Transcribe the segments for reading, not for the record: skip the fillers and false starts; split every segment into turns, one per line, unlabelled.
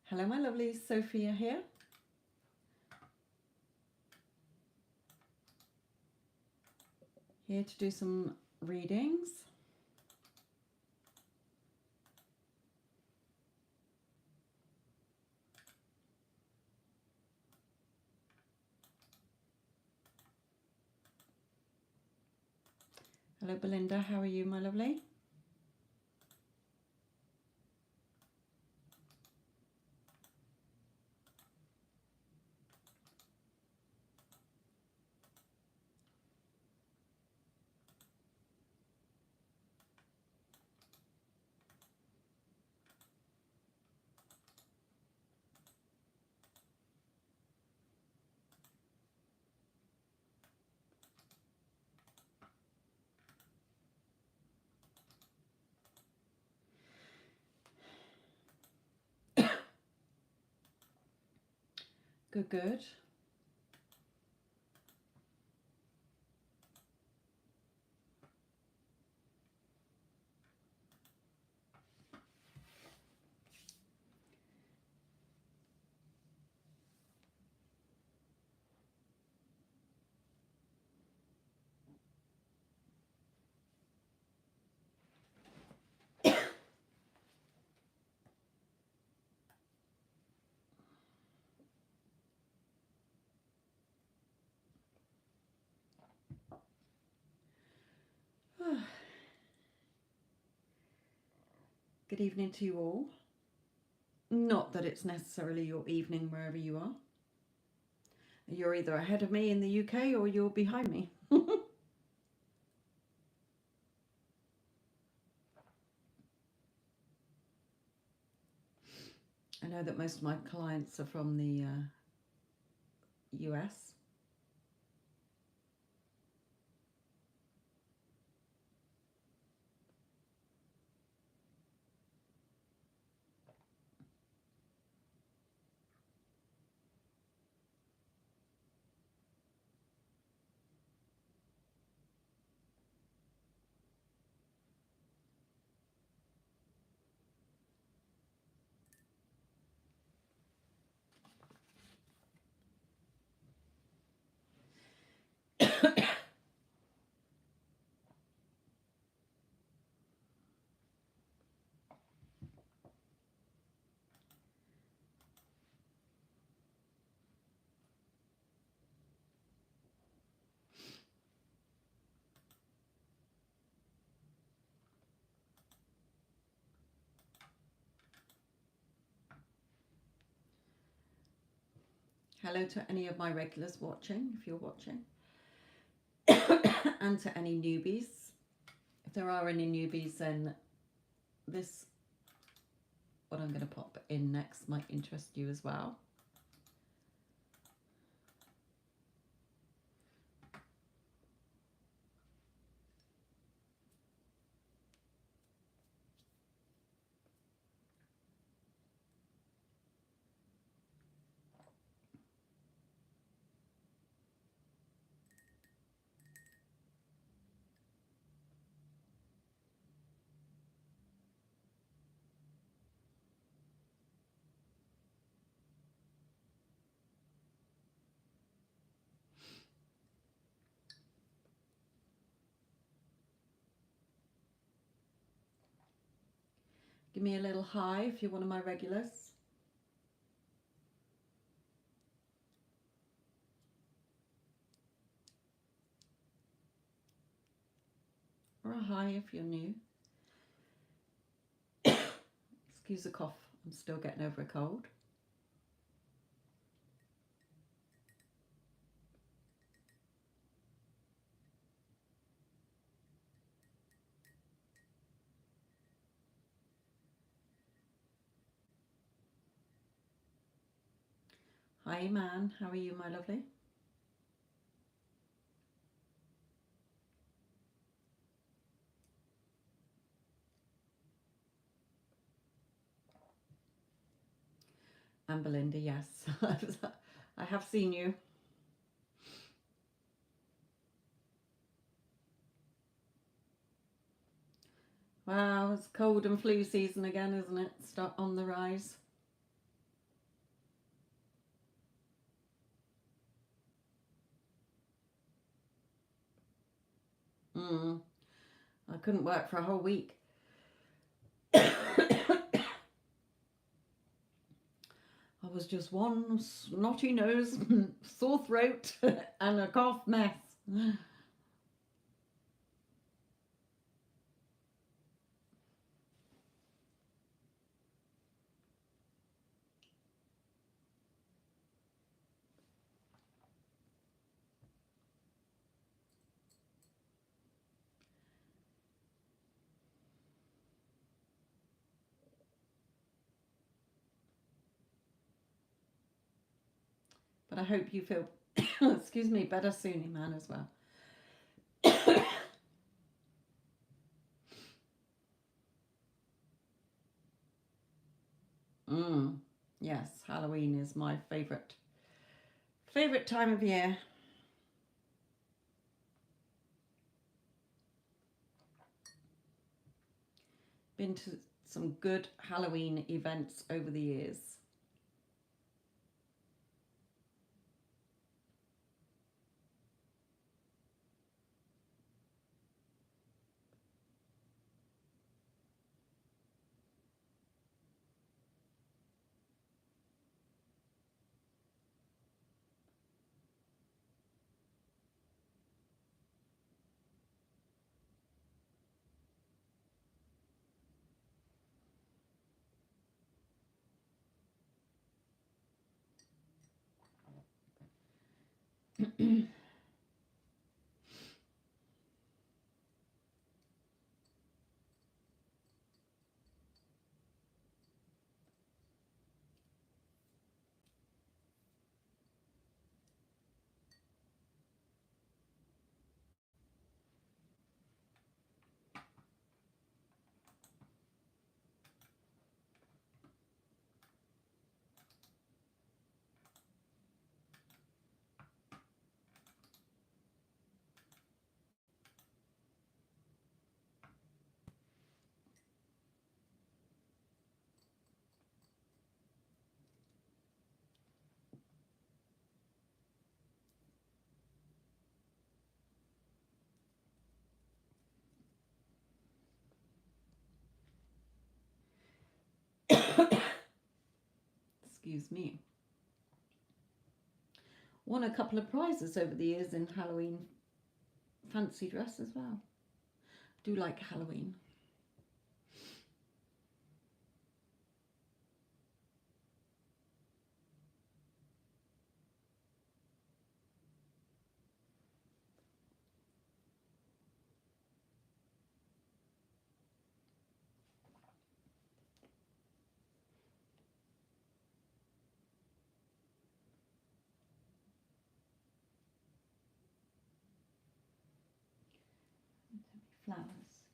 Hello, my lovely Sophia here. Here to do some readings. Hello, Belinda. How are you, my lovely? Good, good. Good evening to you all. Not that it's necessarily your evening wherever you are. You're either ahead of me in the UK or you're behind me. I know that most of my clients are from the US. Hello to any of my regulars watching, if you're watching, and to any newbies. If there are any newbies, then this, what I'm going to pop in next, might interest you as well. Give me a little hi if you're one of my regulars. Or a hi if you're new. Excuse the cough, I'm still getting over a cold. Hi man, how are you, my lovely? And Belinda, yes. I have seen you. Wow, it's cold and flu season again, isn't it? Start on the rise. Mm. I couldn't work for a whole week. I was just one snotty nose, sore throat, and a cough mess. But I hope you feel, excuse me, better soon, Iman, as well. Yes, Halloween is my favorite time of year. Been to some good Halloween events over the years. Excuse me. Won a couple of prizes over the years in Halloween fancy dress as well. Do like Halloween. Flowers.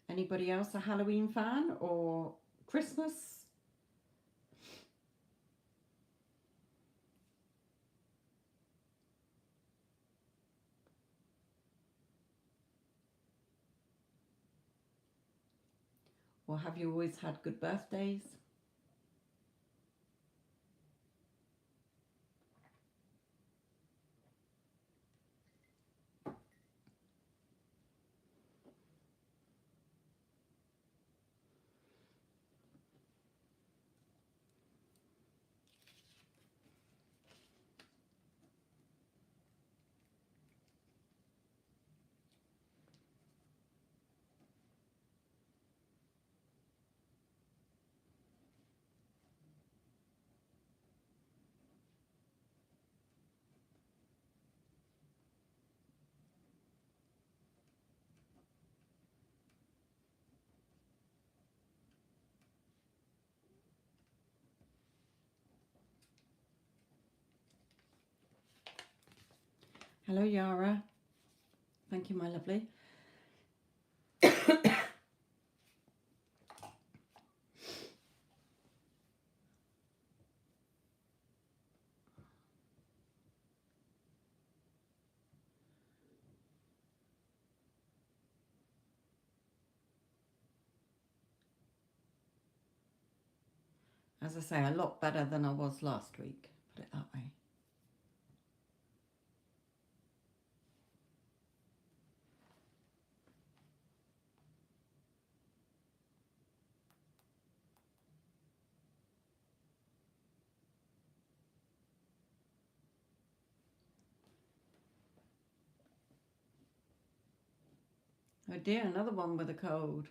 Anybody else a Halloween fan or Christmas? Or have you always had good birthdays? Hello, Yara. Thank you, my lovely. As I say, a lot better than I was last week, put it that way. Oh dear, another one with a cold.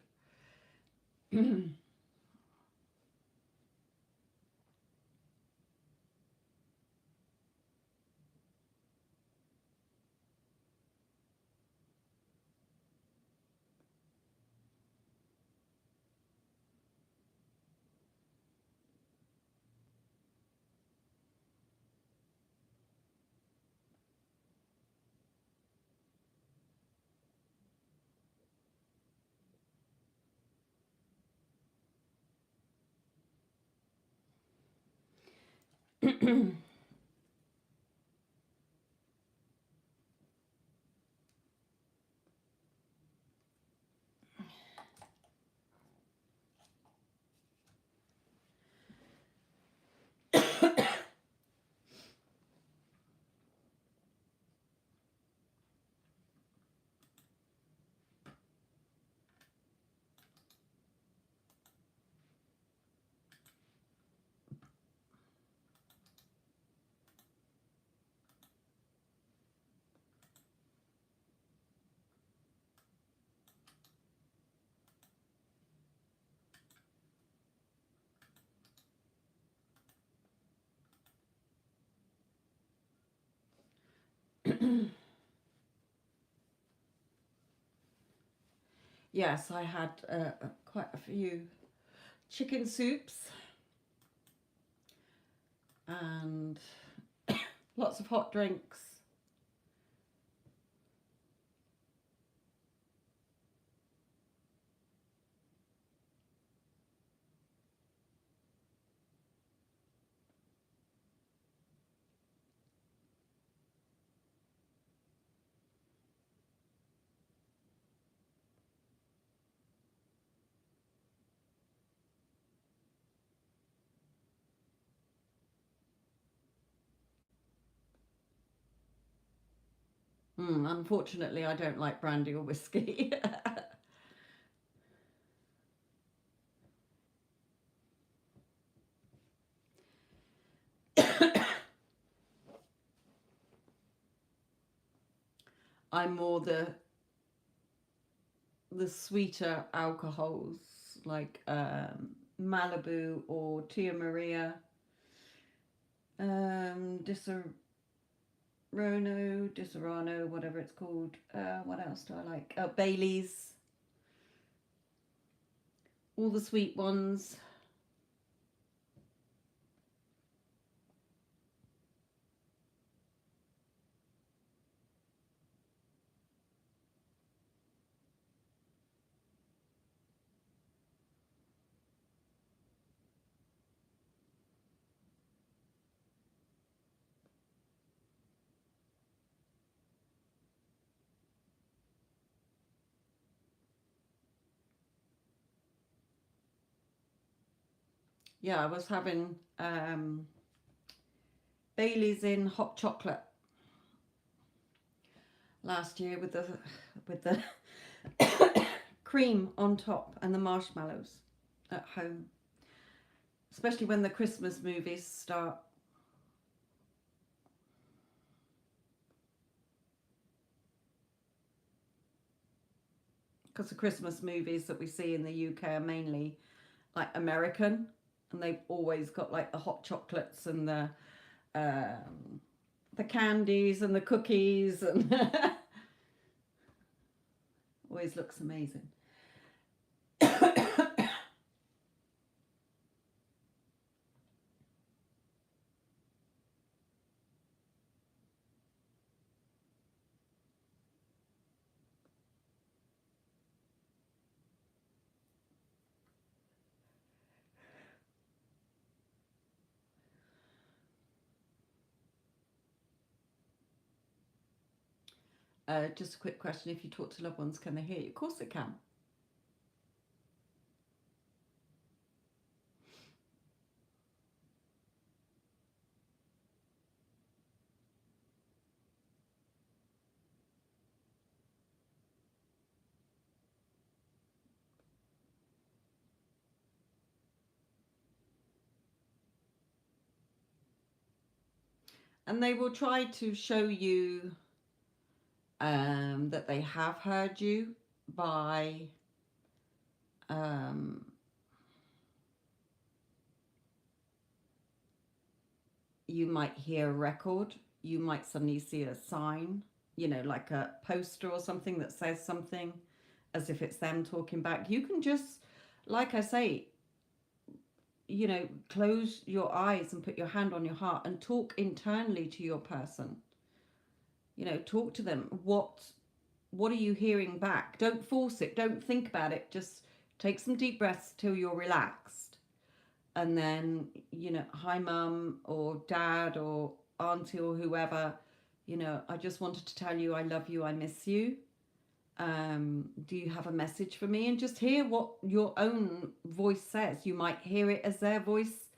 Yes, I had quite a few chicken soups and lots of hot drinks. Unfortunately, I don't like brandy or whiskey. I'm more the sweeter alcohols like Malibu or Tia Maria, Disaronno, whatever it's called. What else do I like? Bailey's, all the sweet ones. Yeah, I was having Bailey's in hot chocolate last year with the cream on top and the marshmallows at home, especially when the Christmas movies start. Because the Christmas movies that we see in the UK are mainly like American, and they've always got like the hot chocolates and the candies and the cookies, and always looks amazing. Just a quick question: if you talk to loved ones, can they hear you? Of course they can. And they will try to show you that they have heard you by you might hear a record, you might suddenly see a sign, you know, like a poster or something that says something as if it's them talking back. You can just, like I say, you know, close your eyes and put your hand on your heart and talk internally to your person. You know, talk to them. What are you hearing back? Don't force it. Don't think about it. Just take some deep breaths till you're relaxed. And then, you know, hi mum or dad or auntie or whoever, you know, I just wanted to tell you I love you, I miss you. Do you have a message for me? And just hear what your own voice says. You might hear it as their voice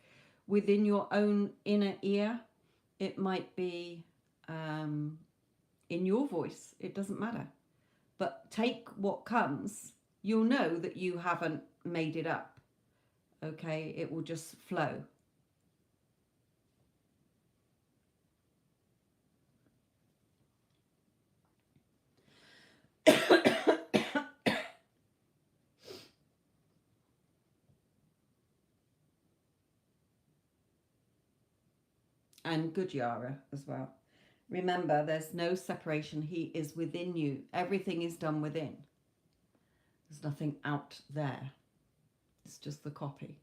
within your own inner ear. It might be in your voice. It doesn't matter. But take what comes. You'll know that you haven't made it up. Okay, it will just flow. And good Yara as well. Remember, there's no separation. He is within you. Everything is done within. There's nothing out there. It's just the copy.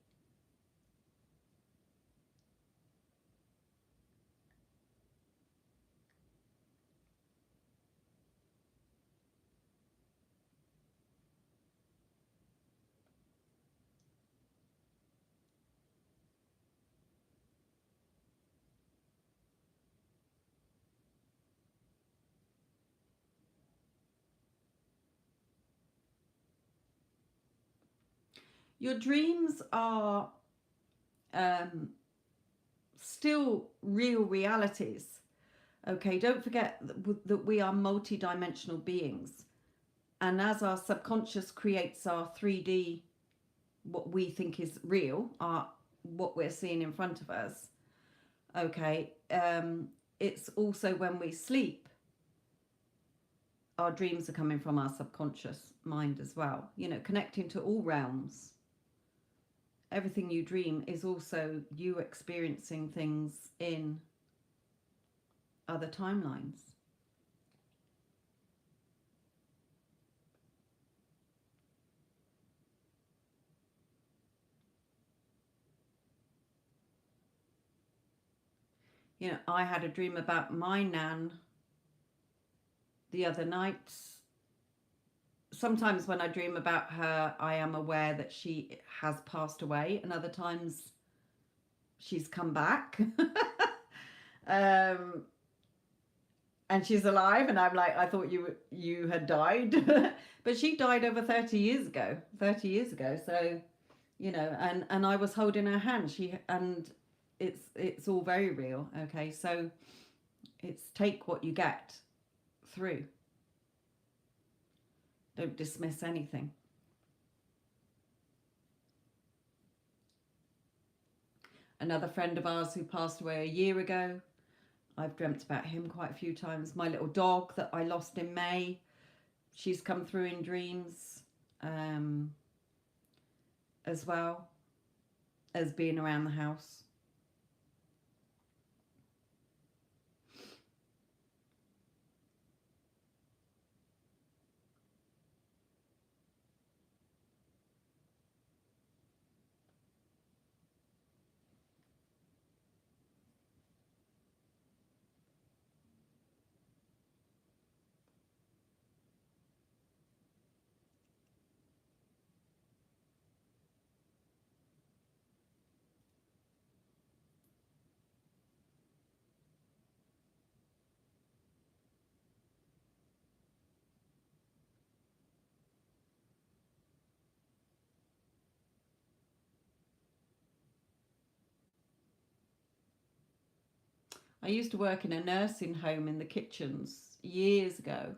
Your dreams are still real realities. Okay, don't forget that we are multi-dimensional beings. And as our subconscious creates our 3D, what we think is real, what we're seeing in front of us, okay, it's also when we sleep, our dreams are coming from our subconscious mind as well, you know, connecting to all realms. Everything you dream is also you experiencing things in other timelines. You know, I had a dream about my nan the other night. Sometimes when I dream about her, I am aware that she has passed away, and other times she's come back. um, and she's alive, and I'm like, I thought you had died. But she died over 30 years ago. 30 years ago. So, you know, and I was holding her hand. It's all very real. Okay, so it's take what you get through. Don't dismiss anything. Another friend of ours who passed away a year ago, I've dreamt about him quite a few times. My little dog that I lost in May, she's come through in dreams as well as being around the house. I used to work in a nursing home in the kitchens years ago,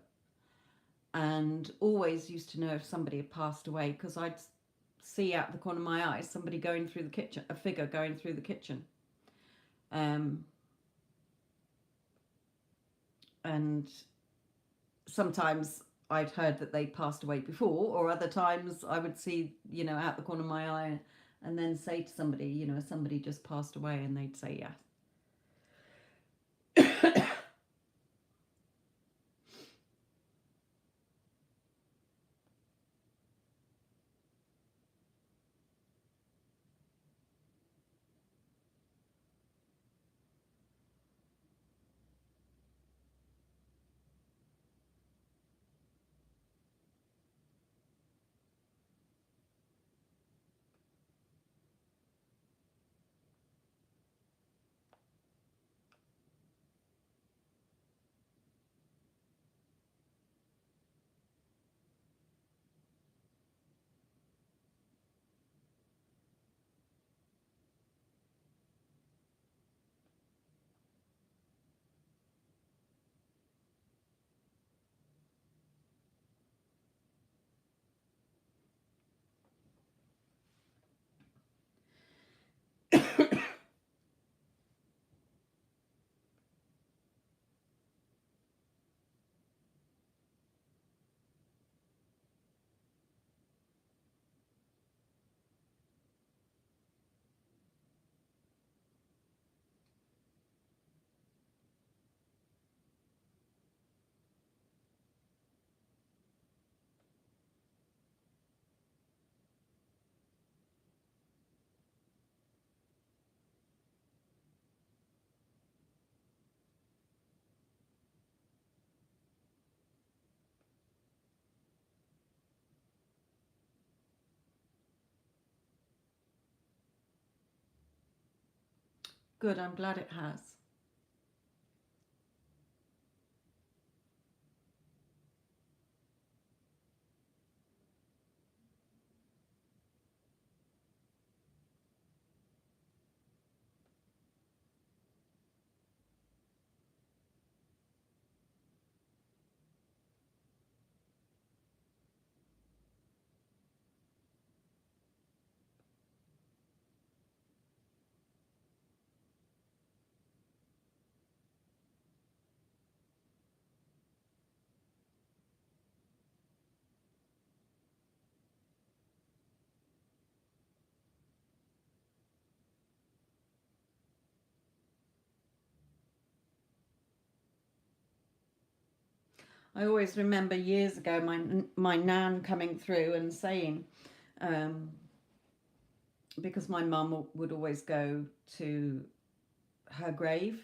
and always used to know if somebody had passed away because I'd see out the corner of my eye somebody going through the kitchen, a figure going through the kitchen. Um, And sometimes I'd heard that they'd passed away before, or other times I would see, out the corner of my eye and then say to somebody, somebody just passed away, and they'd say yes. Good, I'm glad it has. I always remember years ago my nan coming through and saying, um, because my mum would always go to her grave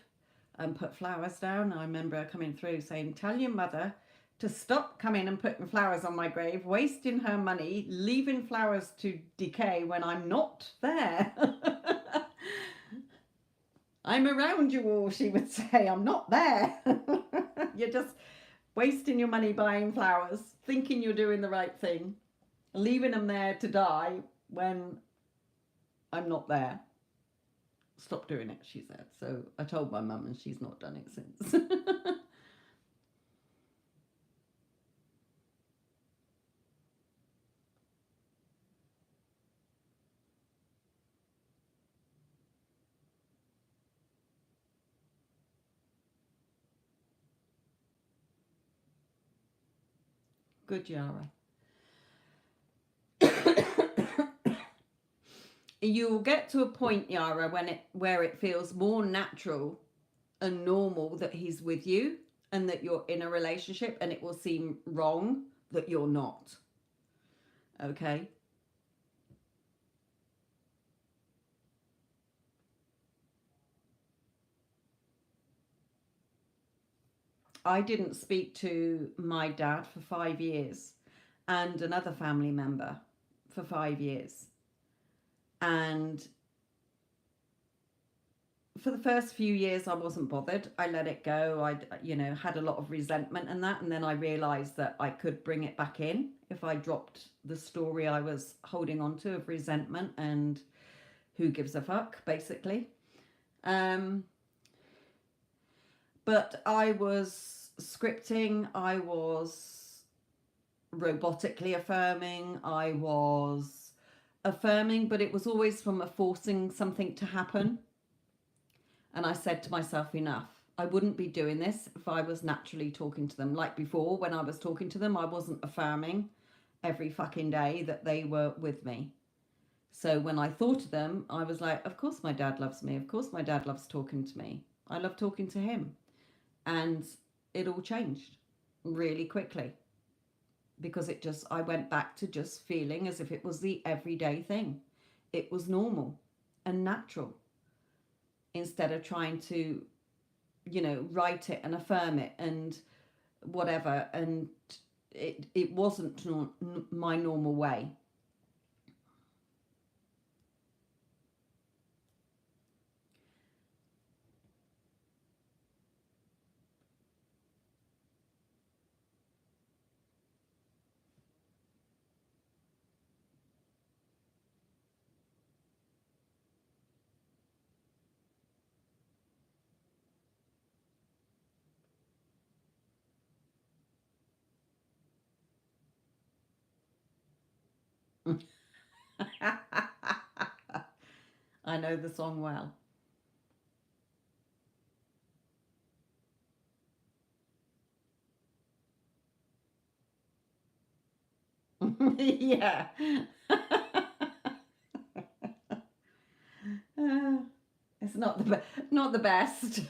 and put flowers down. I remember her coming through saying, "Tell your mother to stop coming and putting flowers on my grave, wasting her money, leaving flowers to decay when I'm not there." "I'm around you all," she would say. "I'm not there." You're just wasting your money buying flowers, thinking you're doing the right thing, leaving them there to die when I'm not there. "Stop doing it," she said. So I told my mum, and she's not done it since. Good, Yara. You'll get to a point, Yara, where it feels more natural and normal that he's with you and that you're in a relationship, and it will seem wrong that you're not. Okay? I didn't speak to my dad for 5 years and another family member for 5 years. And for the first few years, I wasn't bothered. I let it go. I, had a lot of resentment and that. And then I realized that I could bring it back in if I dropped the story I was holding on to of resentment and who gives a fuck, basically. Um, but I was scripting, I was robotically affirming, I was affirming, but it was always from a forcing something to happen. And I said to myself, enough. I wouldn't be doing this if I was naturally talking to them. Like before, when I was talking to them, I wasn't affirming every fucking day that they were with me. So when I thought of them, I was like, of course my dad loves me. Of course my dad loves talking to me. I love talking to him. And it all changed really quickly because I went back to just feeling as if it was the everyday thing. It was normal and natural instead of trying to, write it and affirm it and whatever. And it wasn't my normal way. I know the song well. Yeah. Uh, it's not the best.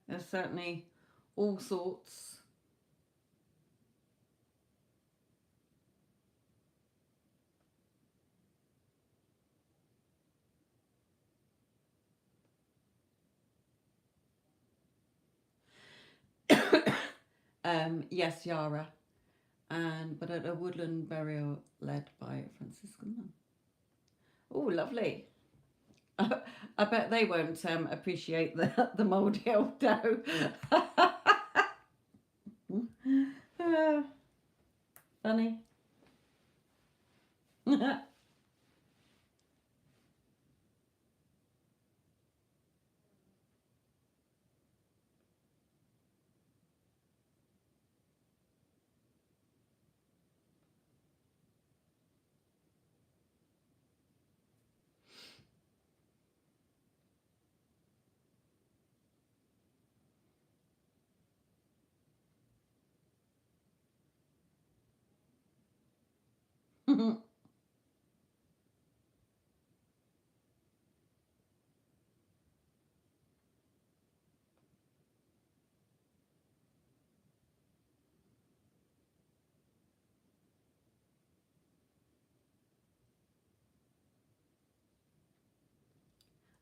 There's certainly all sorts. Yes, Yara, and but at a woodland burial led by a Franciscan nun. Oh, lovely. I bet they won't appreciate the mouldy old dough. Uh, funny.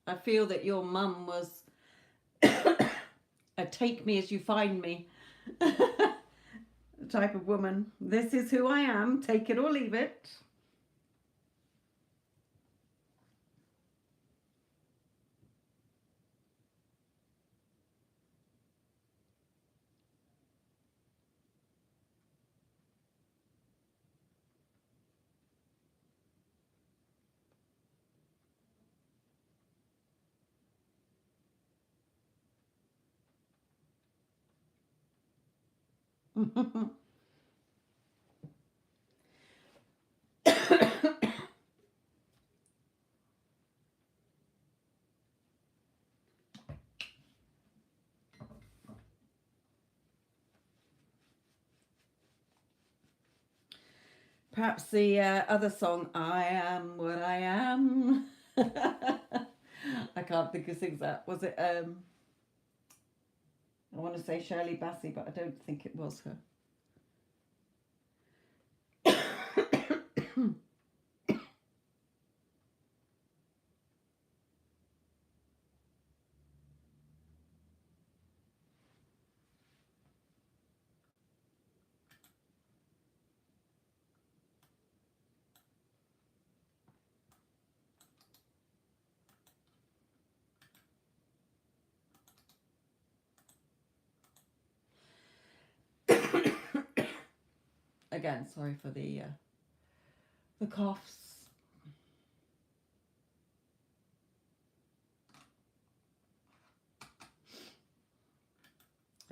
I feel that your mum was a take me as you find me type of woman. This is who I am, take it or leave it. Perhaps the other song, I Am What I Am. I can't think who sings that. Was it, I want to say Shirley Bassey, but I don't think it was her. Again, sorry for the coughs.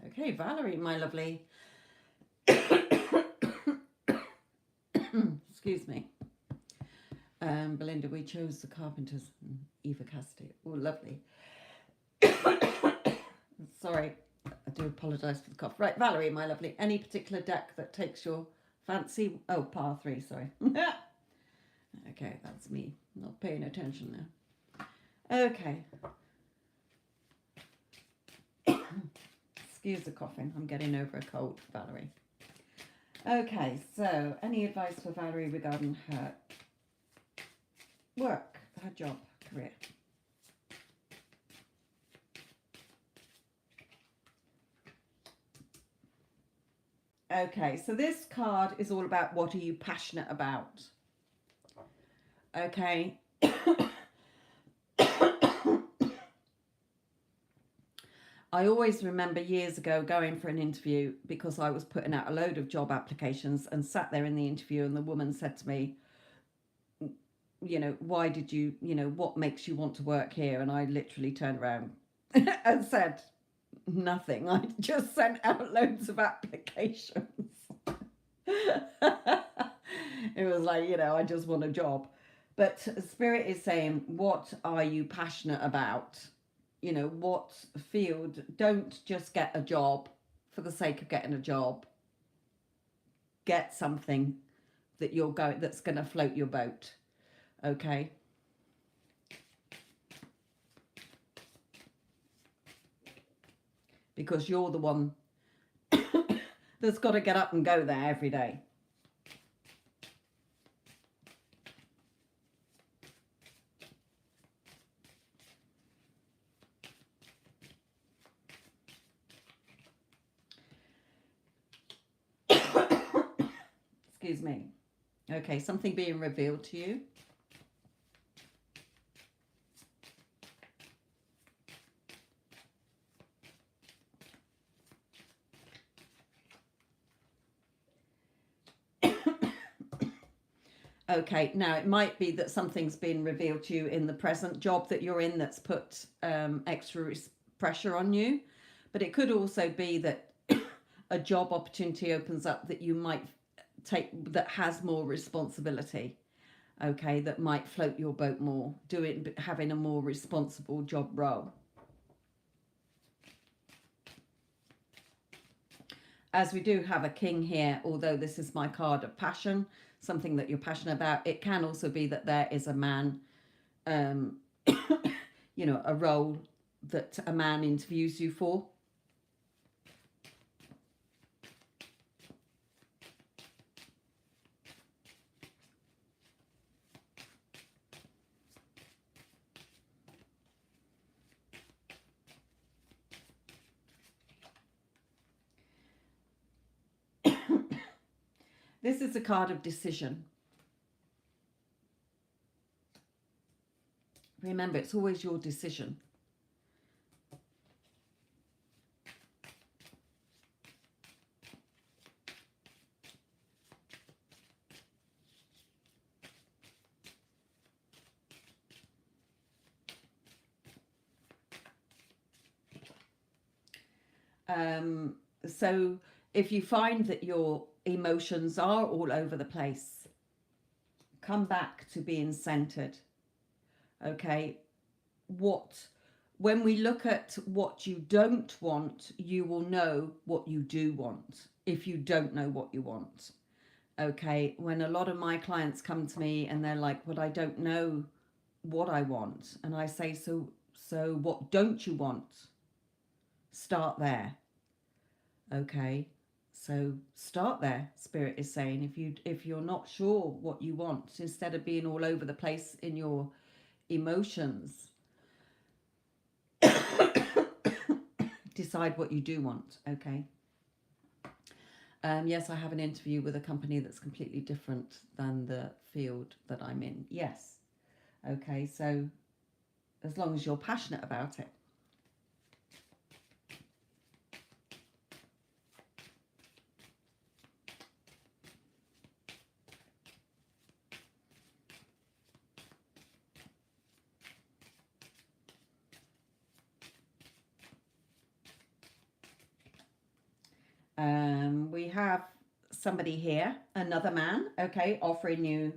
Okay, Valerie, my lovely. Excuse me. Belinda, we chose the Carpenters. Eva Cassidy. Oh, lovely. Sorry, I do apologise for the cough. Right, Valerie, my lovely. Any particular deck that takes your fancy? Oh, par 3, sorry. Okay, that's me not paying attention there. Okay. Excuse the coughing. I'm getting over a cold, Valerie. Okay, so any advice for Valerie regarding her work, her job, career? Okay, so this card is all about what are you passionate about. Okay. I always remember years ago going for an interview because I was putting out a load of job applications and sat there in the interview, and the woman said to me, you know, why did you, you know, what makes you want to work here? And I literally turned around and said, nothing. I just sent out loads of applications. It was like, you know, I just want a job. But Spirit is saying, what are you passionate about? You know, what field? Don't just get a job for the sake of getting a job. Get something that you're going, that's going to float your boat. Okay. Because you're the one that's got to get up and go there every day. Excuse me. Okay, something being revealed to you. Okay, now it might be that something's been revealed to you in the present job that you're in that's put extra pressure on you. But it could also be that a job opportunity opens up that you might take, that has more responsibility. Okay, that might float your boat more, having a more responsible job role. As we do have a king here, although this is my card of passion, something that you're passionate about, it can also be that there is a man, you know, a role that a man interviews you for. This is a card of decision. Remember, it's always your decision. So if you find that your emotions are all over the place, come back to being centered. Okay, when we look at what you don't want, you will know what you do want if you don't know what you want. Okay, when a lot of my clients come to me and they're like, well, I don't know what I want, and I say, so what don't you want? Start there. Okay, so start there. Spirit is saying, if you're not sure what you want, instead of being all over the place in your emotions, decide what you do want. Okay. Yes, I have an interview with a company that's completely different than the field that I'm in. Yes. Okay, so as long as you're passionate about it. have somebody here, another man, okay, offering you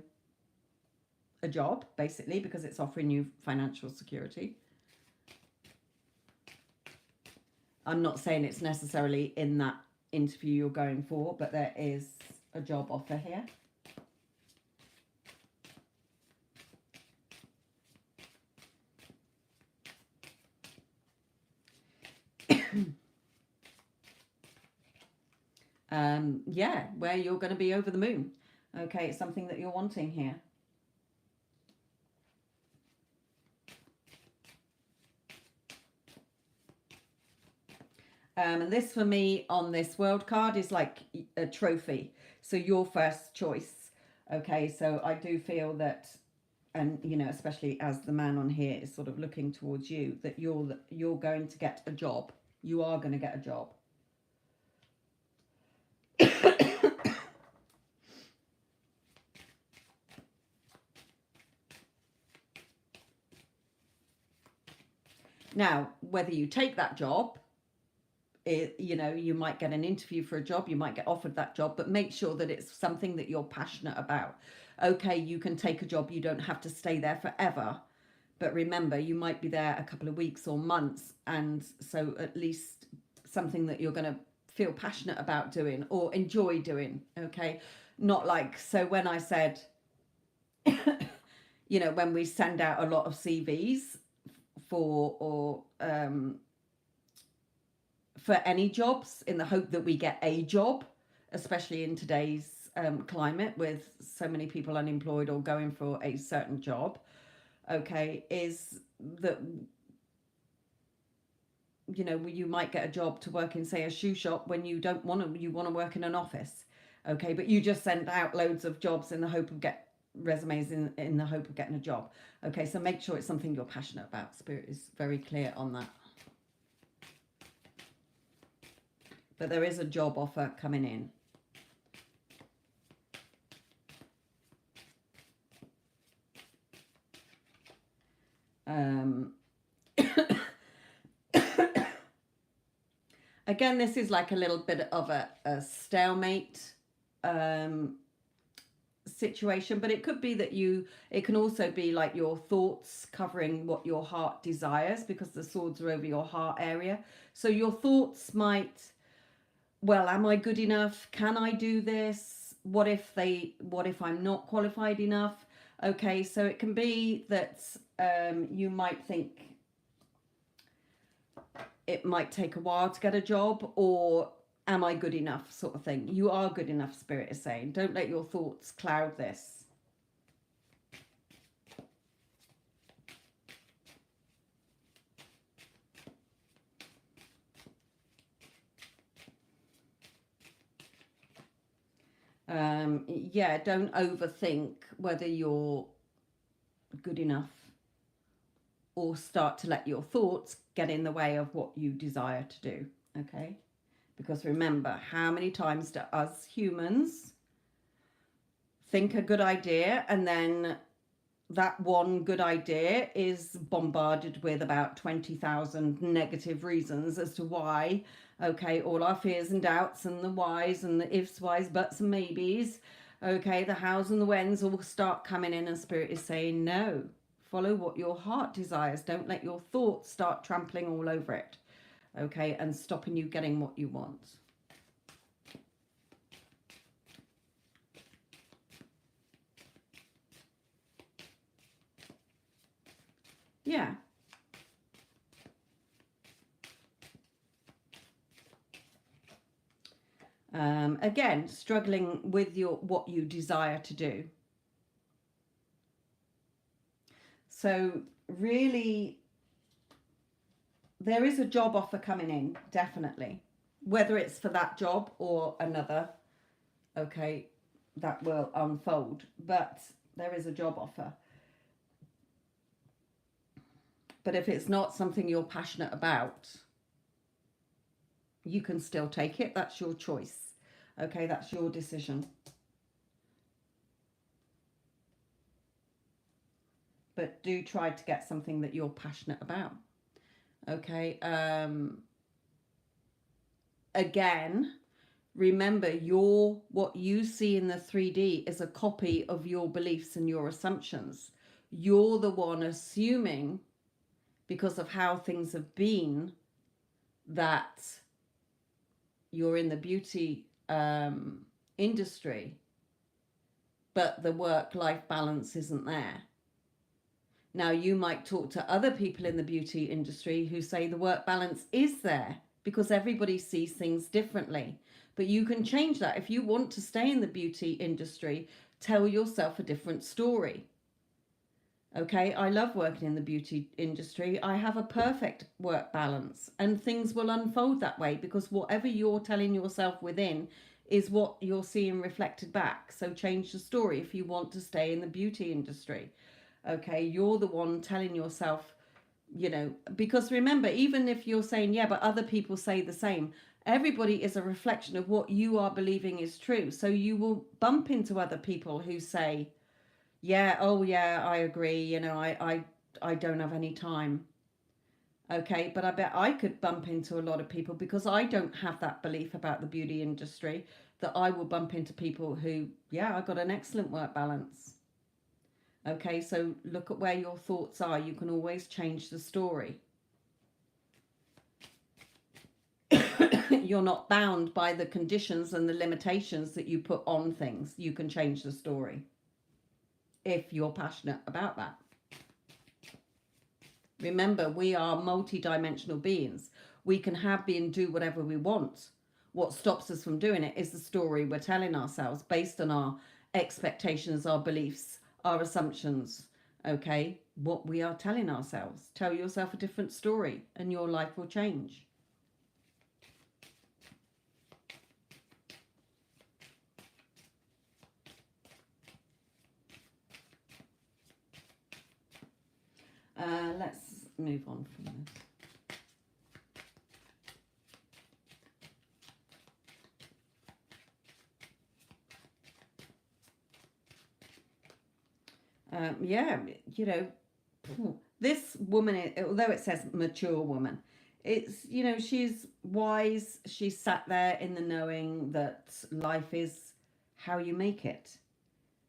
a job, basically, because it's offering you financial security. I'm not saying it's necessarily in that interview you're going for, but there is a job offer here. Yeah, where you're going to be over the moon. Okay, it's something that you're wanting here. And this for me on this world card is like a trophy. So your first choice. Okay, so I do feel that, and you know, especially as the man on here is sort of looking towards you, that you're going to get a job. You are going to get a job. Now, whether you take that job, you know, you might get an interview for a job, you might get offered that job, but make sure that it's something that you're passionate about. Okay, you can take a job, you don't have to stay there forever, but remember, you might be there a couple of weeks or months, and so at least something that you're going to feel passionate about doing or enjoy doing. Okay, not like, so when I said you know, when we send out a lot of CVs for any jobs in the hope that we get a job, especially in today's climate with so many people unemployed or going for a certain job, okay, is that, you know, you might get a job to work in, say, a shoe shop when you don't want to, you want to work in an office, okay, but you just send out loads of jobs in the hope of resumes in the hope of getting a job. Okay, so make sure it's something you're passionate about. Spirit is very clear on that. But there is a job offer coming in. Again, this is like a little bit of a stalemate situation, but it could be that it can also be like your thoughts covering what your heart desires, because the swords are over your heart area. So your thoughts might, well, am I good enough? Can I do this? What if I'm not qualified enough? Okay, so it can be that you might think it might take a while to get a job, or am I good enough, sort of thing. You are good enough, Spirit is saying. Don't let your thoughts cloud this. Yeah, don't overthink whether you're good enough, or start to let your thoughts get in the way of what you desire to do. Okay, because remember, how many times do us humans think a good idea, and then that one good idea is bombarded with about 20,000 negative reasons as to why. Okay, all our fears and doubts and the whys and the ifs, whys, buts and maybes, okay, the hows and the whens all start coming in, and Spirit is saying no. Follow what your heart desires. Don't let your thoughts start trampling all over it, okay, and stopping you getting what you want. Yeah. Again, struggling with what you desire to do. So really, there is a job offer coming in, definitely. Whether it's for that job or another, okay, that will unfold. But there is a job offer. But if it's not something you're passionate about, you can still take it. That's your choice. Okay, that's your decision. But do try to get something that you're passionate about. Okay. Again, Remember, what you see in the 3D is a copy of your beliefs and your assumptions. You're the one assuming, because of how things have been, that you're in the beauty industry, but the work-life balance isn't there. Now, you might talk to other people in the beauty industry who say the work balance is there, because everybody sees things differently. But you can change that. If you want to stay in the beauty industry, tell yourself a different story. Okay, I love working in the beauty industry. I have a perfect work balance, and things will unfold that way, because whatever you're telling yourself within is what you're seeing reflected back. So change the story if you want to stay in the beauty industry. Okay, you're the one telling yourself, because remember, even if you're saying, yeah, but other people say the same, everybody is a reflection of what you are believing is true. So you will bump into other people who say, yeah, oh yeah, I agree, I don't have any time. Okay, but I bet I could bump into a lot of people, because I don't have that belief about the beauty industry, that I will bump into people who, yeah, I got an excellent work balance. Okay, so look at where your thoughts are. You can always change the story. You're not bound by the conditions and the limitations that you put on things. You can change the story if you're passionate about that. Remember, we are multi-dimensional beings. We can have, be, and do whatever we want. What stops us from doing it is the story we're telling ourselves based on our expectations, our beliefs, our assumptions. Okay, what we are telling ourselves. Tell yourself a different story and your life will change. Let's move on from this. Yeah, this woman, although it says mature woman, it's, she's wise. She's sat there in the knowing that life is how you make it.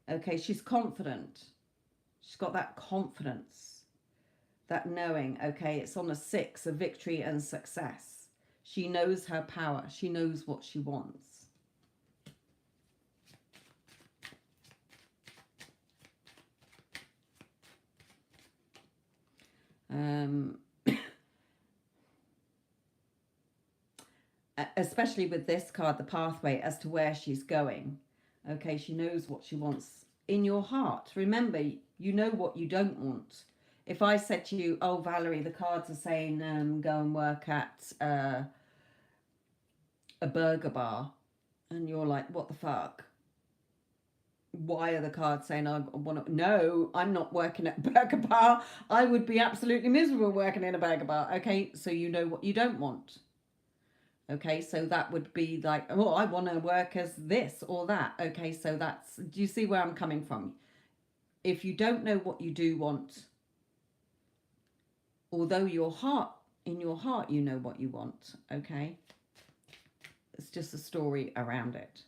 Okay, she's confident. She's got that confidence, that knowing. Okay, it's on a 6 of victory and success. She knows her power. She knows what she wants. Especially with this card, the pathway as to where she's going. Okay, she knows what she wants in your heart. Remember, you know what you don't want. If I said to you, oh, Valerie, the cards are saying go and work at a burger bar, and you're like, what the fuck? Why are the cards saying I want to? No, I'm not working at a burger bar. I would be absolutely miserable working in a burger bar. Okay, so you know what you don't want. Okay, so that would be like, oh, I want to work as this or that. Okay, so that's, do you see where I'm coming from? If you don't know what you do want, although in your heart, you know what you want. Okay, it's just a story around it.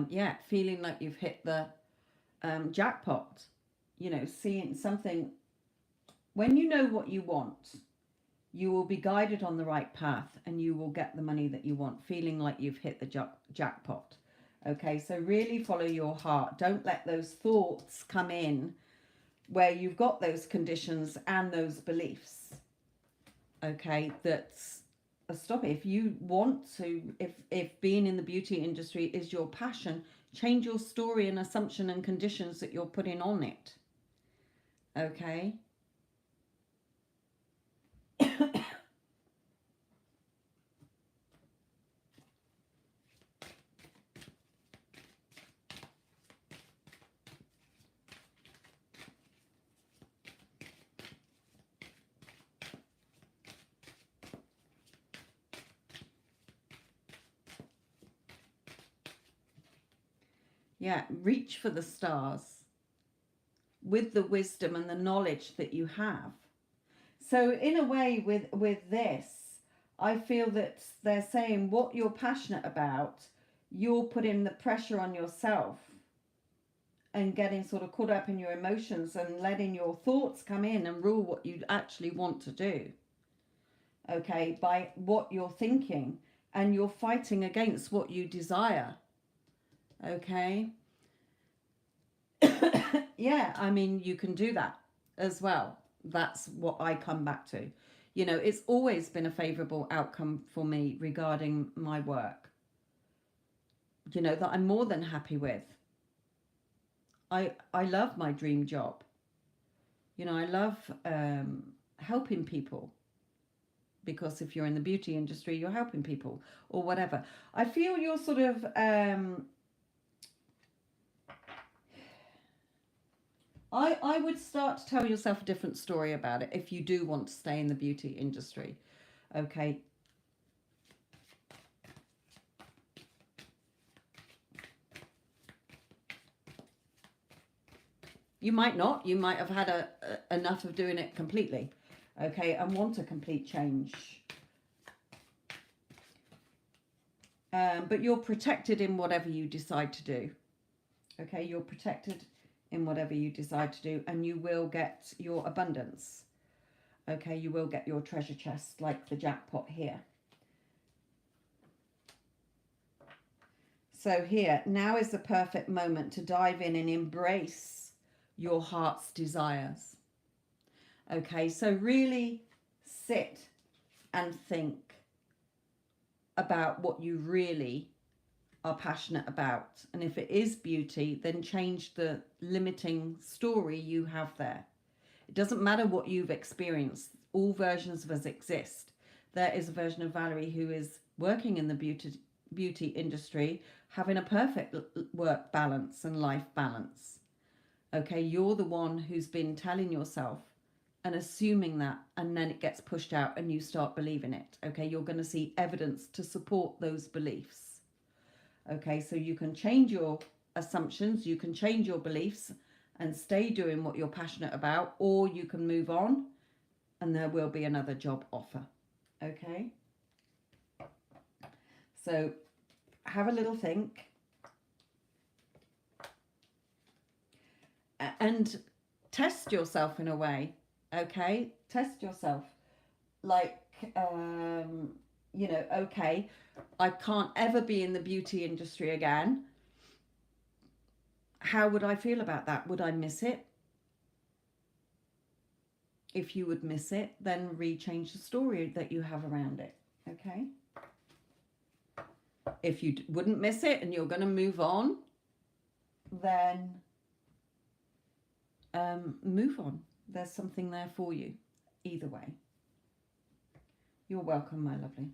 Yeah, feeling like you've hit the jackpot, seeing something. When you know what you want, you will be guided on the right path and you will get the money that you want, feeling like you've hit the jackpot. Okay, so really follow your heart. Don't let those thoughts come in where you've got those conditions and those beliefs. Okay, that's stop it. If you want to, if being in the beauty industry is your passion, change your story and assumption and conditions that you're putting on it. Okay. Yeah, reach for the stars with the wisdom and the knowledge that you have. So in a way, with this, I feel that they're saying what you're passionate about, you're putting the pressure on yourself and getting sort of caught up in your emotions and letting your thoughts come in and rule what you actually want to do. Okay, by what you're thinking, and you're fighting against what you desire. Okay. Yeah, I mean, you can do that as well. That's what I come back to. You know, it's always been a favorable outcome for me regarding my work, you know, that I'm more than happy with. I love my dream job. You know, I love helping people, because if you're in the beauty industry, you're helping people or whatever. I feel you're sort of I would start to tell yourself a different story about it if you do want to stay in the beauty industry. Okay. You might not. You might have had enough of doing it completely. Okay, and want a complete change. But you're protected in whatever you decide to do. Okay, you're protected in whatever you decide to do, and you will get your abundance. Okay, you will get your treasure chest, like the jackpot here. So here, now is the perfect moment to dive in and embrace your heart's desires. Okay, so really sit and think about what you really are passionate about. And if it is beauty, then change the limiting story you have there. It doesn't matter what you've experienced. All versions of us exist. There is a version of Valerie who is working in the beauty industry, having a perfect work balance and life balance. Okay, you're the one who's been telling yourself and assuming that, and then it gets pushed out and you start believing it. Okay, you're going to see evidence to support those beliefs. Okay, so you can change your assumptions, you can change your beliefs and stay doing what you're passionate about, or you can move on and there will be another job offer. Okay, so have a little think and test yourself in a way. Okay, test yourself, like you know, okay, I can't ever be in the beauty industry again. How would I feel about that? Would I miss it? If you would miss it, then rechange the story that you have around it. Okay, if you wouldn't miss it and you're going to move on, then move on. There's something there for you either way. You're welcome, my lovely.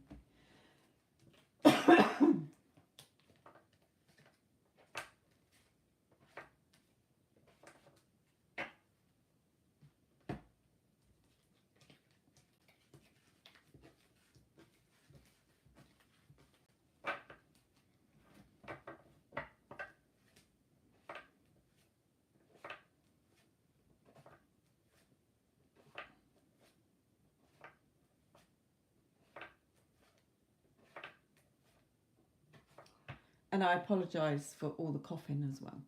And I apologise for all the coughing as well.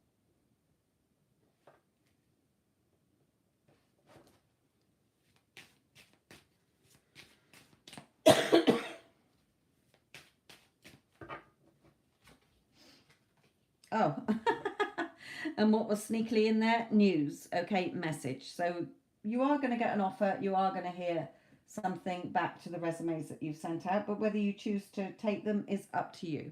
Oh, and what was sneakily in there? News. Okay, message. So you are going to get an offer. You are going to hear something back to the resumes that you've sent out. But whether you choose to take them is up to you.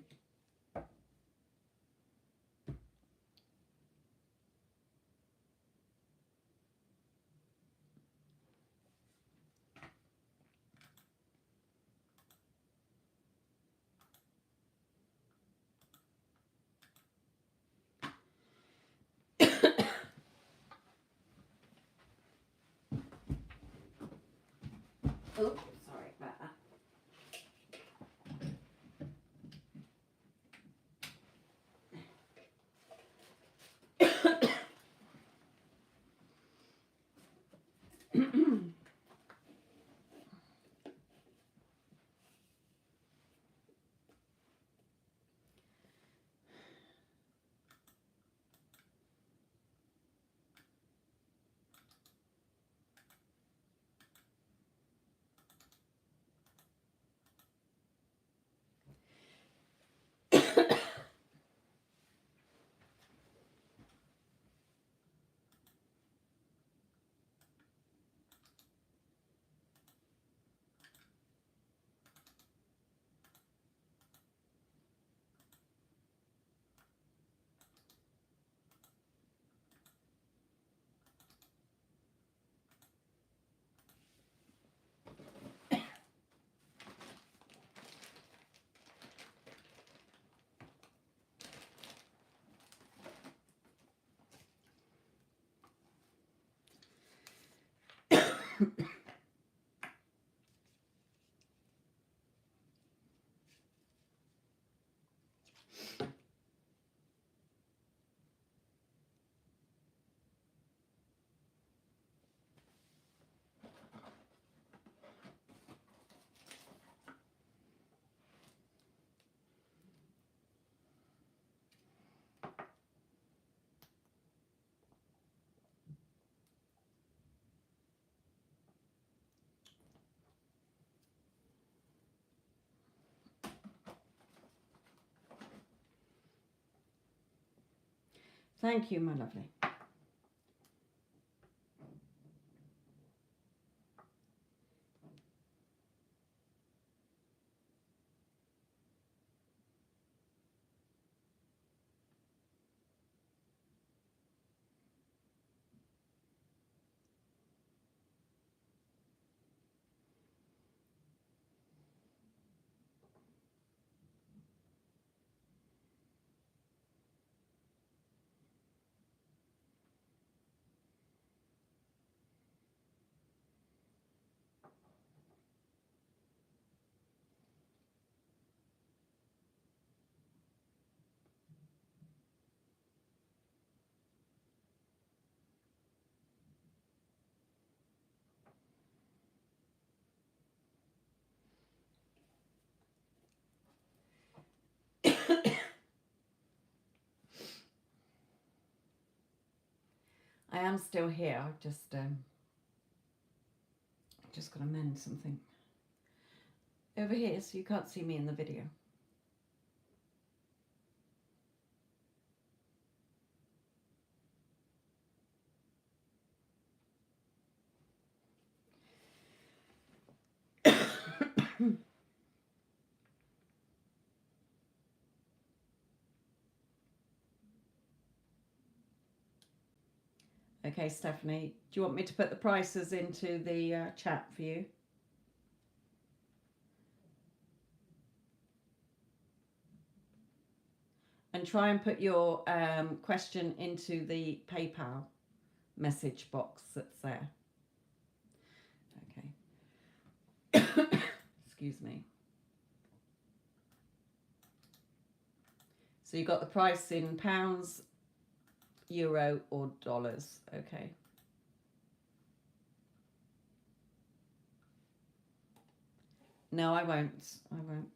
Oh, sorry about that. Thank you, my lovely. I am still here. I've just got to mend something over here, so you can't see me in the video. Okay, Stephanie, do you want me to put the prices into the chat for you? And try and put your question into the PayPal message box that's there. Okay. Excuse me. So you got the price in pounds, euro, or dollars. Okay. No, I won't. I won't.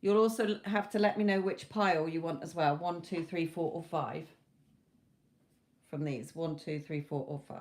You'll also have to let me know which pile you want as well. 1, 2, 3, 4, or 5. From these. 1, 2, 3, 4, or 5.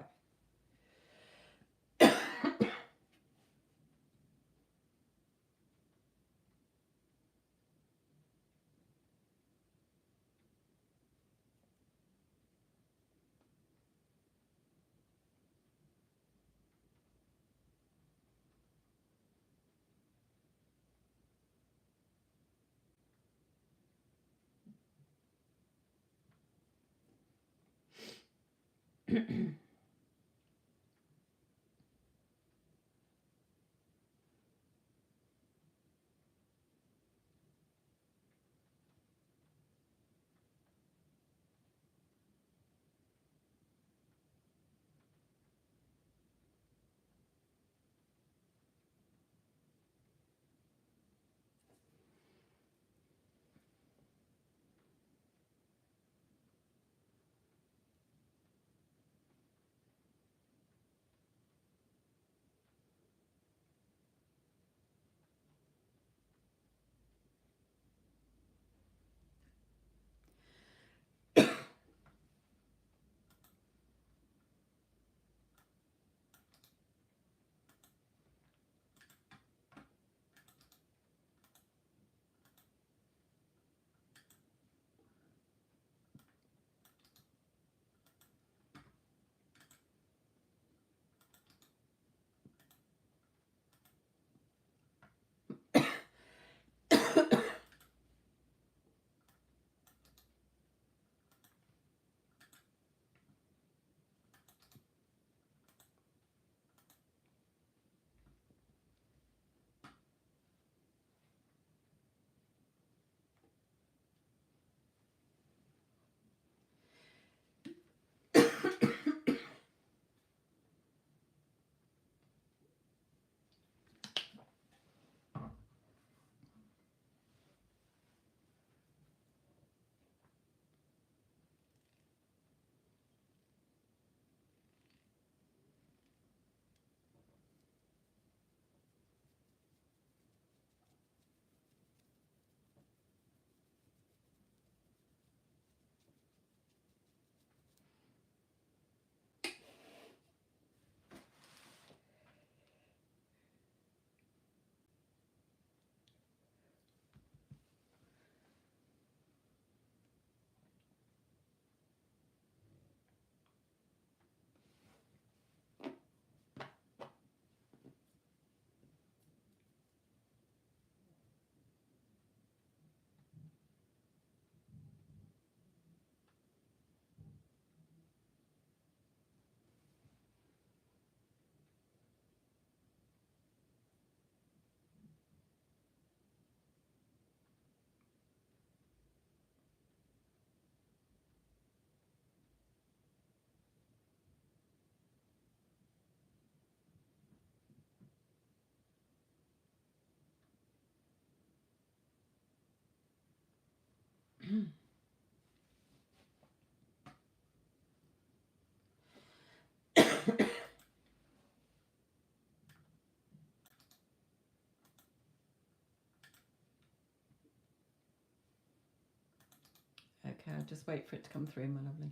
Okay, I'll just wait for it to come through, my lovely.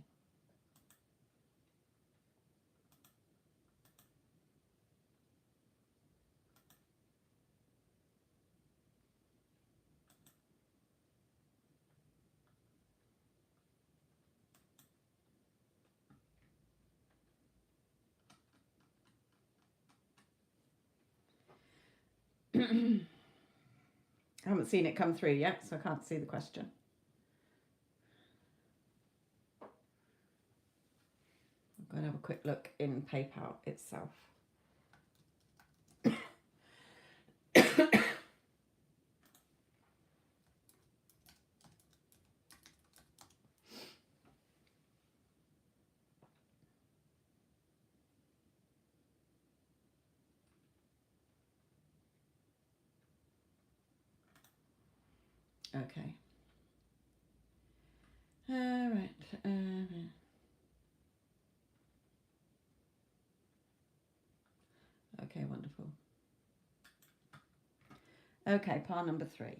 I haven't seen it come through yet, so I can't see the question. I'm going to have a quick look in PayPal itself. Okay. All right. Okay, wonderful. Okay, pile number 3.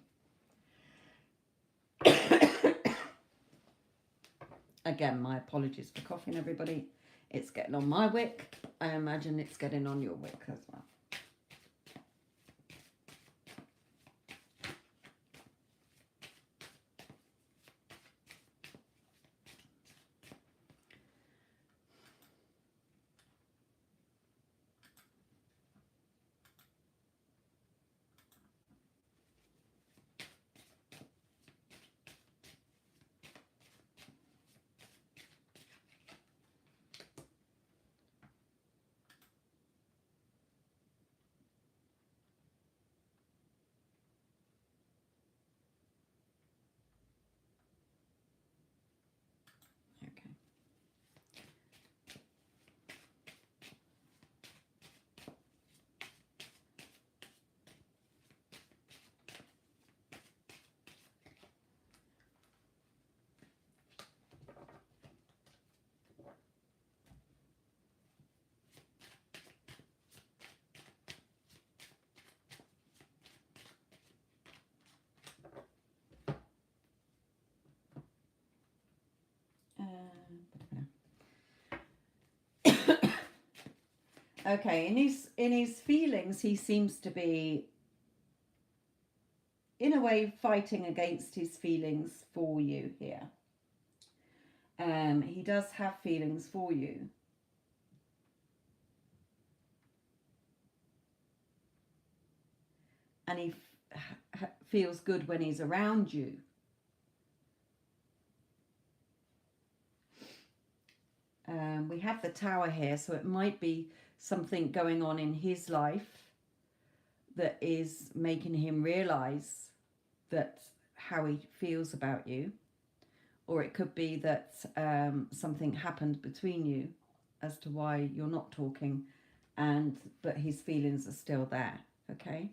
Again, my apologies for coughing, everybody. It's getting on my wick. I imagine it's getting on your wick as well. Okay, in his feelings, he seems to be, in a way, fighting against his feelings for you here. He does have feelings for you. And he feels good when he's around you. We have the Tower here, so it might be something going on in his life that is making him realize that how he feels about you, or it could be that something happened between you as to why you're not talking, but his feelings are still there. Okay.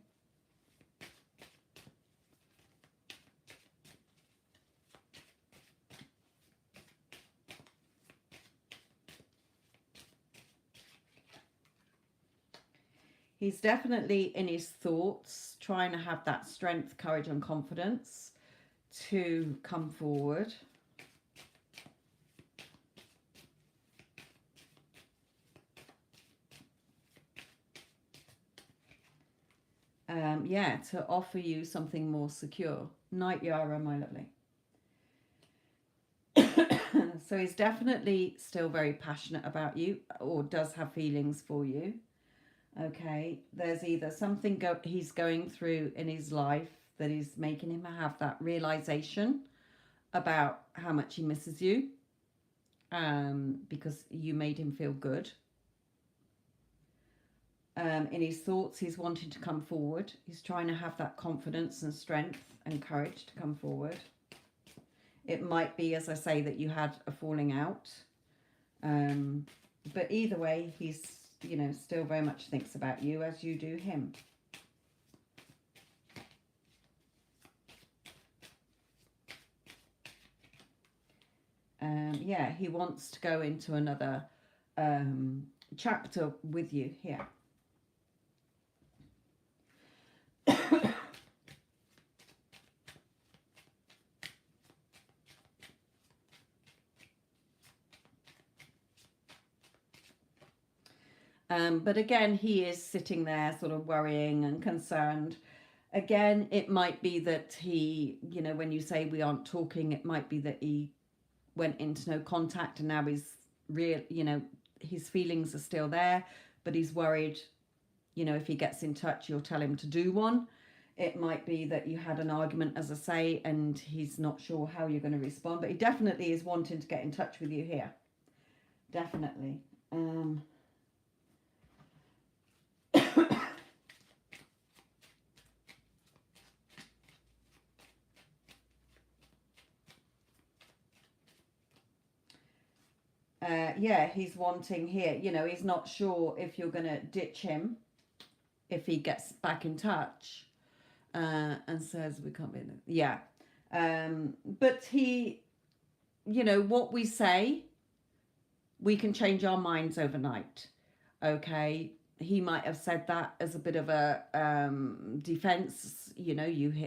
He's definitely in his thoughts, trying to have that strength, courage, and confidence to come forward. Yeah, to offer you something more secure. Night Yara, my lovely. So he's definitely still very passionate about you, or does have feelings for you. Okay, there's either something he's going through in his life that is making him have that realization about how much he misses you, because you made him feel good. In his thoughts, he's wanting to come forward. He's trying to have that confidence and strength and courage to come forward. It might be, as I say, that you had a falling out. But either way, he's, still very much thinks about you as you do him. Yeah, he wants to go into another chapter with you here. But again, he is sitting there sort of worrying and concerned. Again, it might be that he, when you say we aren't talking, it might be that he went into no contact and now he's real, his feelings are still there, but he's worried, if he gets in touch, you'll tell him to do one. It might be that you had an argument, as I say, and he's not sure how you're going to respond, but he definitely is wanting to get in touch with you here. Definitely. Yeah, he's wanting here, he's not sure if you're going to ditch him if he gets back in touch, and says we can't be in it. Yeah. But he, what we say, we can change our minds overnight. Okay. He might have said that as a bit of a defense.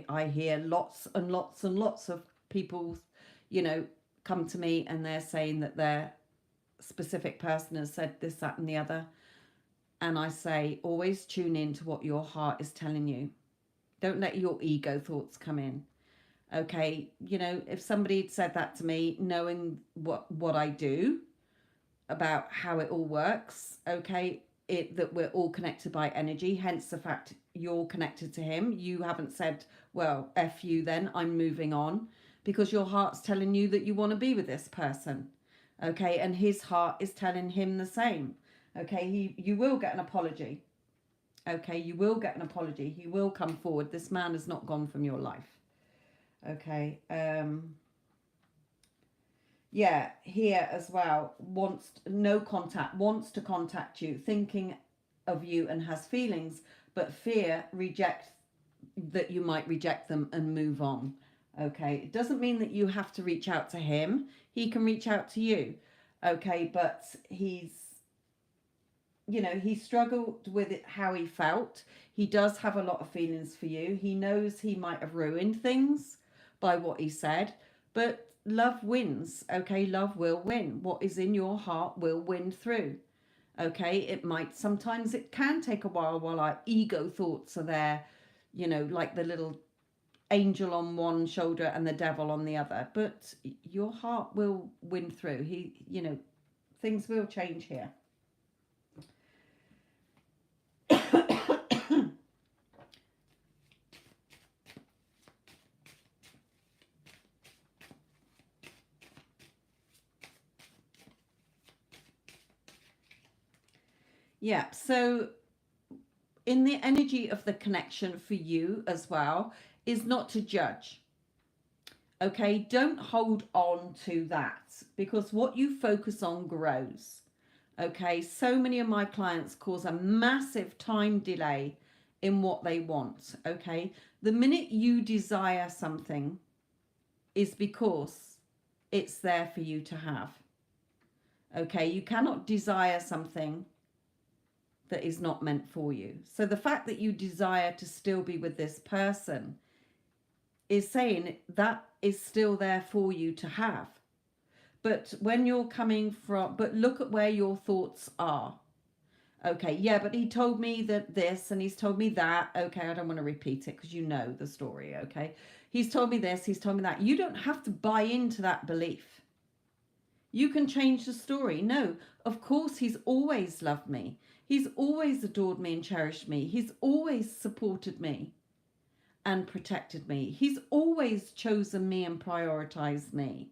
I hear lots and lots and lots of people, come to me and they're saying that their specific person has said this, that, and the other. And I say, always tune in to what your heart is telling you. Don't let your ego thoughts come in. Okay, if somebody had said that to me, knowing what I do about how it all works, okay, that we're all connected by energy, hence the fact you're connected to him. You haven't said, well, F you then, I'm moving on, because your heart's telling you that you want to be with this person. Okay, and his heart is telling him the same. Okay, you will get an apology. Okay, you will get an apology. He will come forward. This man has not gone from your life. Okay, yeah, here as well, wants to contact you, thinking of you and has feelings, but fear rejects that you might reject them and move on. Okay, it doesn't mean that you have to reach out to him. He can reach out to you. Okay, but he struggled with it, how he felt. He does have a lot of feelings for you. He knows he might have ruined things by what he said, but love wins. Okay, love will win. What is in your heart will win through. Okay, sometimes it can take a while our ego thoughts are there, like the little angel on one shoulder and the devil on the other, but your heart will win through. Things will change here. Yeah, so in the energy of the connection for you as well is not to judge. Okay, don't hold on to that, because what you focus on grows. Okay, so many of my clients cause a massive time delay in what they want. Okay, the minute you desire something is because it's there for you to have. Okay, you cannot desire something that is not meant for you. So the fact that you desire to still be with this person is saying that is still there for you to have. But when you're but look at where your thoughts are. Okay, yeah, but he told me that this and he's told me that. Okay, I don't want to repeat it because you know the story, okay? He's told me this, he's told me that. You don't have to buy into that belief. You can change the story. No, of course he's always loved me. He's always adored me and cherished me. He's always supported me and protected me. He's always chosen me and prioritized me.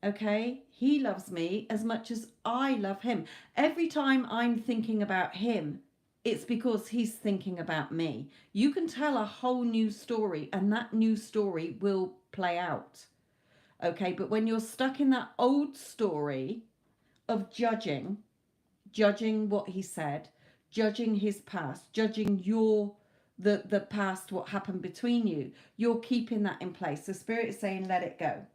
Okay, he loves me as much as I love him. Every time I'm thinking about him, it's because he's thinking about me. You can tell a whole new story and that new story will play out. Okay, but when you're stuck in that old story of judging what he said, judging his past, judging the past, what happened between you, you're keeping that in place. The Spirit is saying, let it go.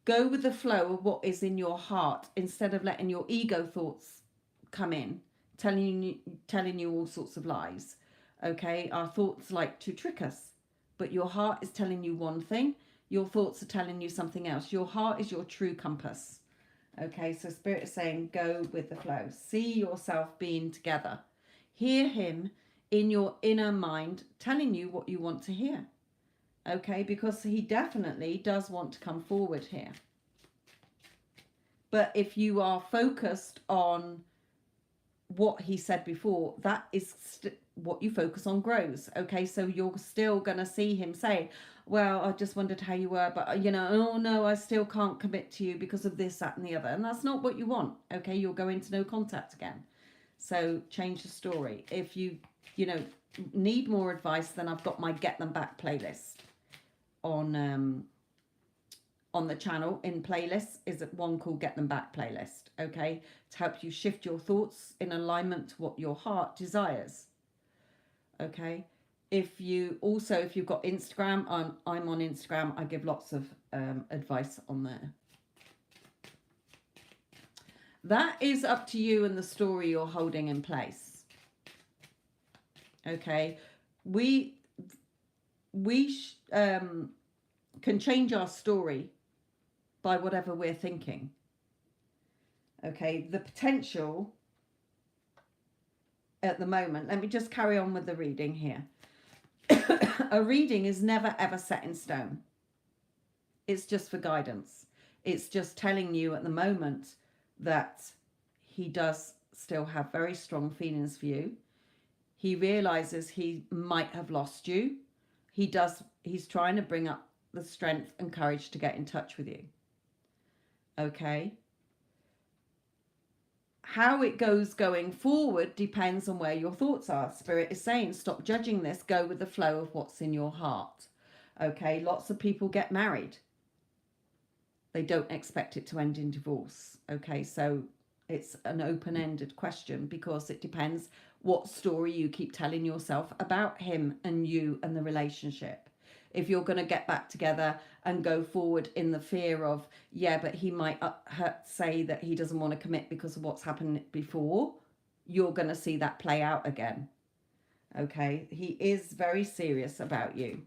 Go with the flow of what is in your heart instead of letting your ego thoughts come in, telling you all sorts of lies. Okay, our thoughts like to trick us, but your heart is telling you one thing. Your thoughts are telling you something else. Your heart is your true compass. Okay, so Spirit is saying go with the flow. See yourself being together. Hear him in your inner mind telling you what you want to hear. Okay, because he definitely does want to come forward here. But if you are focused on what he said before, that is what you focus on grows. Okay, so you're still going to see him say, well, I just wondered how you were, but you know, oh no, I still can't commit to you because of this, that and the other. And that's not what you want. Okay, you'll go into no contact again. So change the story. If you know, need more advice, then I've got my Get Them Back playlist on the channel. In playlists is one called Get Them Back playlist, okay, to help you shift your thoughts in alignment to what your heart desires. Okay, if you've got Instagram, I'm on Instagram. I give lots of advice on there. That is up to you and the story you're holding in place. Okay, we can change our story by whatever we're thinking. Okay, the potential at the moment, let me just carry on with the reading here. A reading is never ever set in stone. It's just for guidance. It's just telling you at the moment that he does still have very strong feelings for you. He realizes he might have lost you. He's trying to bring up the strength and courage to get in touch with you. Okay. How it goes going forward depends on where your thoughts are. Spirit is saying, stop judging this. Go with the flow of what's in your heart. Okay. Lots of people get married. They don't expect it to end in divorce. Okay. So it's an open-ended question because it depends what story you keep telling yourself about him and you and the relationship. If you're going to get back together and go forward in the fear of, yeah, but he might say that he doesn't want to commit because of what's happened before, you're going to see that play out again. Okay, he is very serious about you.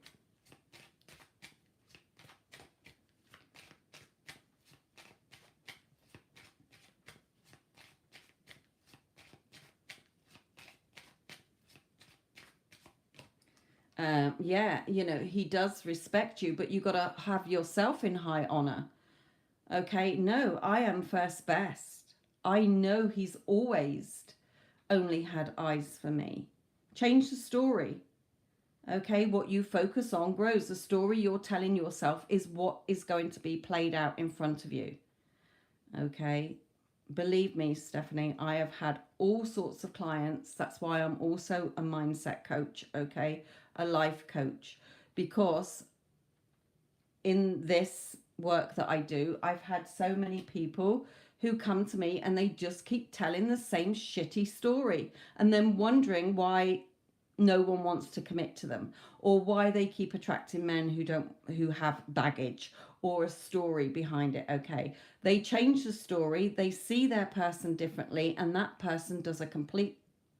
Yeah, you know, he does respect you, but you got to have yourself in high honor. Okay, no, I am first best. I know he's always only had eyes for me. Change the story. Okay, what you focus on grows. The story you're telling yourself is what is going to be played out in front of you. Okay, believe me, Stephanie, I have had all sorts of clients. That's why I'm also a mindset coach, okay, a life coach, because in this work that I do, I've had so many people who come to me and they just keep telling the same shitty story and then wondering why no one wants to commit to them, or why they keep attracting men who have baggage or a story behind it. Okay, they change the story, they see their person differently, and that person does a complete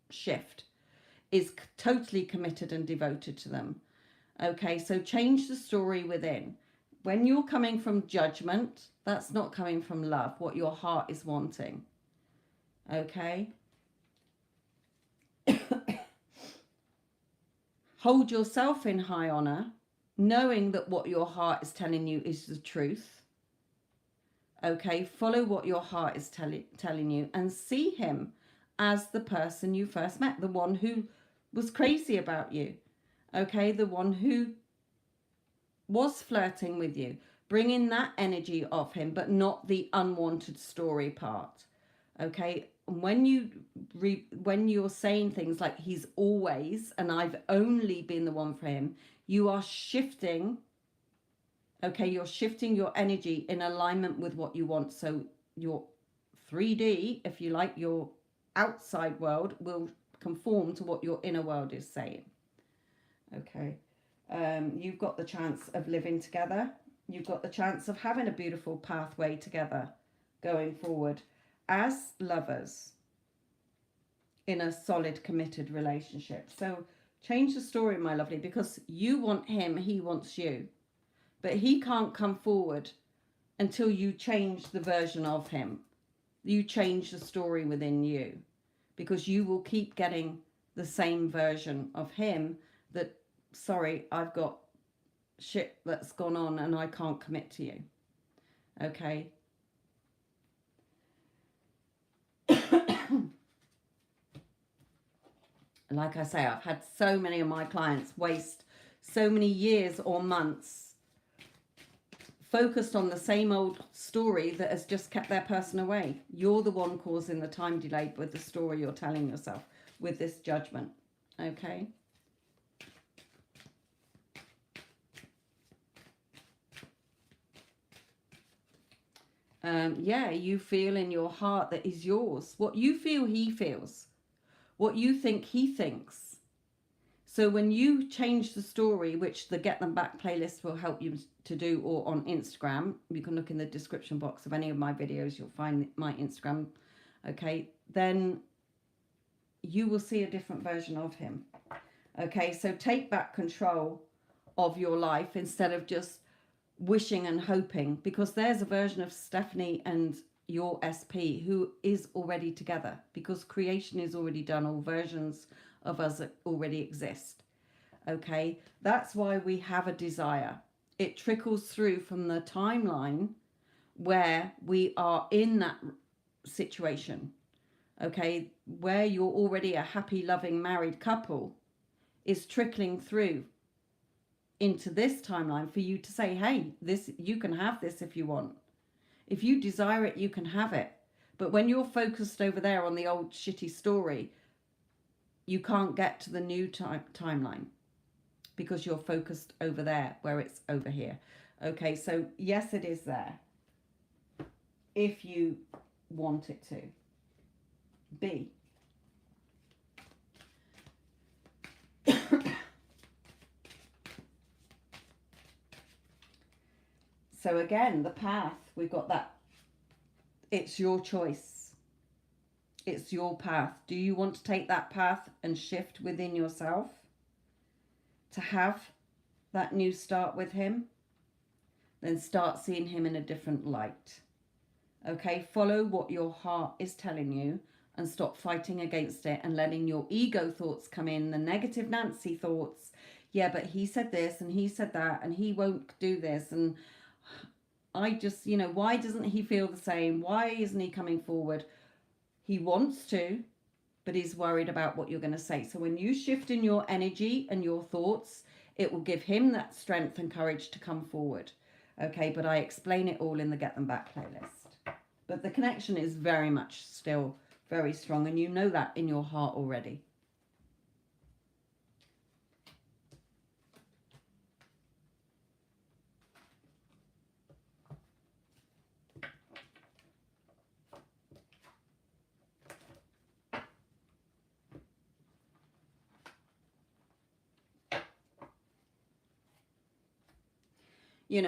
shift, is totally committed and devoted to them. Okay, so change the story within. When you're coming from judgment, that's not coming from love, what your heart is wanting. Okay. Hold yourself in high honor, knowing that what your heart is telling you is the truth. Okay, follow what your heart is telling you and see him as the person you first met, the one who was crazy about you. Okay, the one who was flirting with you. Bring in that energy of him, but not the unwanted story part. Okay, when you're saying things like he's always and I've only been the one for him, you are shifting. Okay, you're shifting your energy in alignment with what you want. So your 3D, if you like, your outside world will conform to what your inner world is saying. Okay, you've got the chance of living together. You've got the chance of having a beautiful pathway together going forward as lovers in a solid, committed relationship. So change the story, my lovely, because you want him, he wants you. But he can't come forward until you change the version of him. You change the story within you, because you will keep getting the same version of him that, sorry, I've got shit that's gone on and I can't commit to you. Okay? Like I say, I've had so many of my clients waste so many years or months focused on the same old story that has just kept their person away. You're the one causing the time delay with the story you're telling yourself, with this judgment. Okay? Yeah, you feel in your heart that is yours. What you feel, he feels. What you think, he thinks. So when you change the story, which the Get Them Back playlist will help you to do, or on Instagram, you can look in the description box of any of my videos, you'll find my Instagram, okay, then you will see a different version of him. Okay, so take back control of your life instead of just wishing and hoping, because there's a version of Stephanie and your SP who is already together, because creation is already done. All versions of us already exist. Okay, that's why we have a desire. It trickles through from the timeline where we are in that situation. Okay, where you're already a happy, loving, married couple is trickling through into this timeline for you to say, hey, this, you can have this if you want. If you desire it, you can have it. But when you're focused over there on the old shitty story, you can't get to the new timeline, because you're focused over there where it's over here. Okay, so yes, it is there if you want it to be. So again, the path, we've got that. It's your choice. It's your path. Do you want to take that path and shift within yourself to have that new start with him? Then start seeing him in a different light. Okay, follow what your heart is telling you and stop fighting against it and letting your ego thoughts come in, the negative Nancy thoughts. Yeah, but he said this and he said that and he won't do this, and I just, why doesn't he feel the same? Why isn't he coming forward? He wants to, but he's worried about what you're going to say. So when you shift in your energy and your thoughts, it will give him that strength and courage to come forward. Okay, but I explain it all in the Get Them Back playlist. But the connection is very much still very strong, and you know that in your heart already.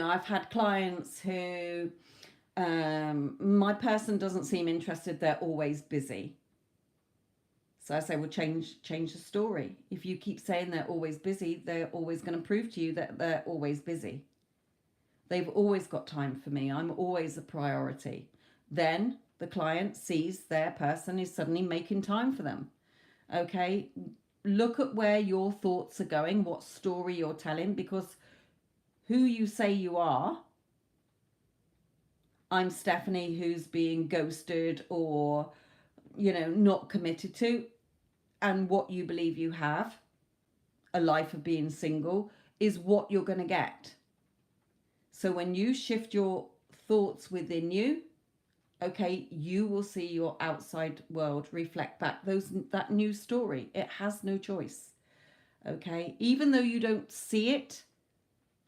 I've had clients who, my person doesn't seem interested, they're always busy. So I say, well, change the story. If you keep saying they're always busy, they're always going to prove to you that they're always busy. They've always got time for me. I'm always a priority. Then the client sees their person is suddenly making time for them. Okay, look at where your thoughts are going, what story you're telling, because who you say you are, I'm Stephanie who's being ghosted or, not committed to, and what you believe you have, a life of being single, is what you're going to get. So when you shift your thoughts within you, okay, you will see your outside world reflect back that new story. It has no choice. Okay, even though you don't see it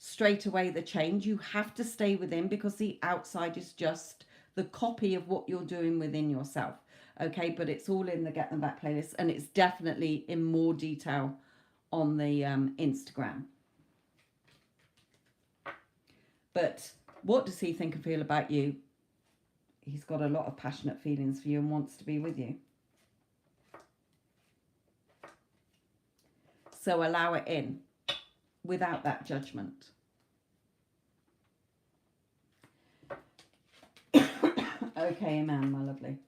straight away, the change, you have to stay within, because the outside is just the copy of what you're doing within yourself. Okay, but it's all in the Get Them Back playlist, and it's definitely in more detail on the Instagram. But what does he think and feel about you? He's got a lot of passionate feelings for you and wants to be with you. So allow it in without that judgment. Okay, amen, my lovely.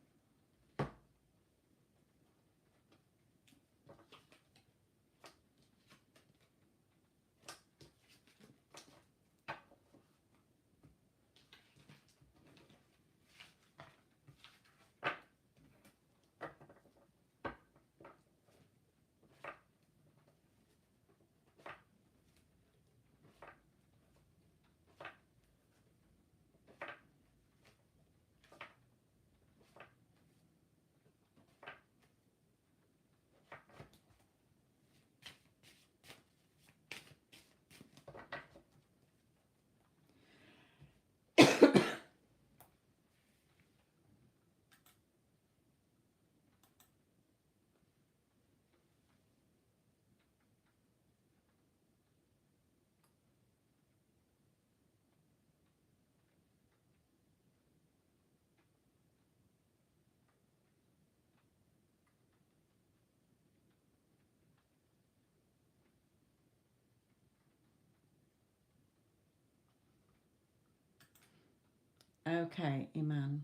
Okay, amen.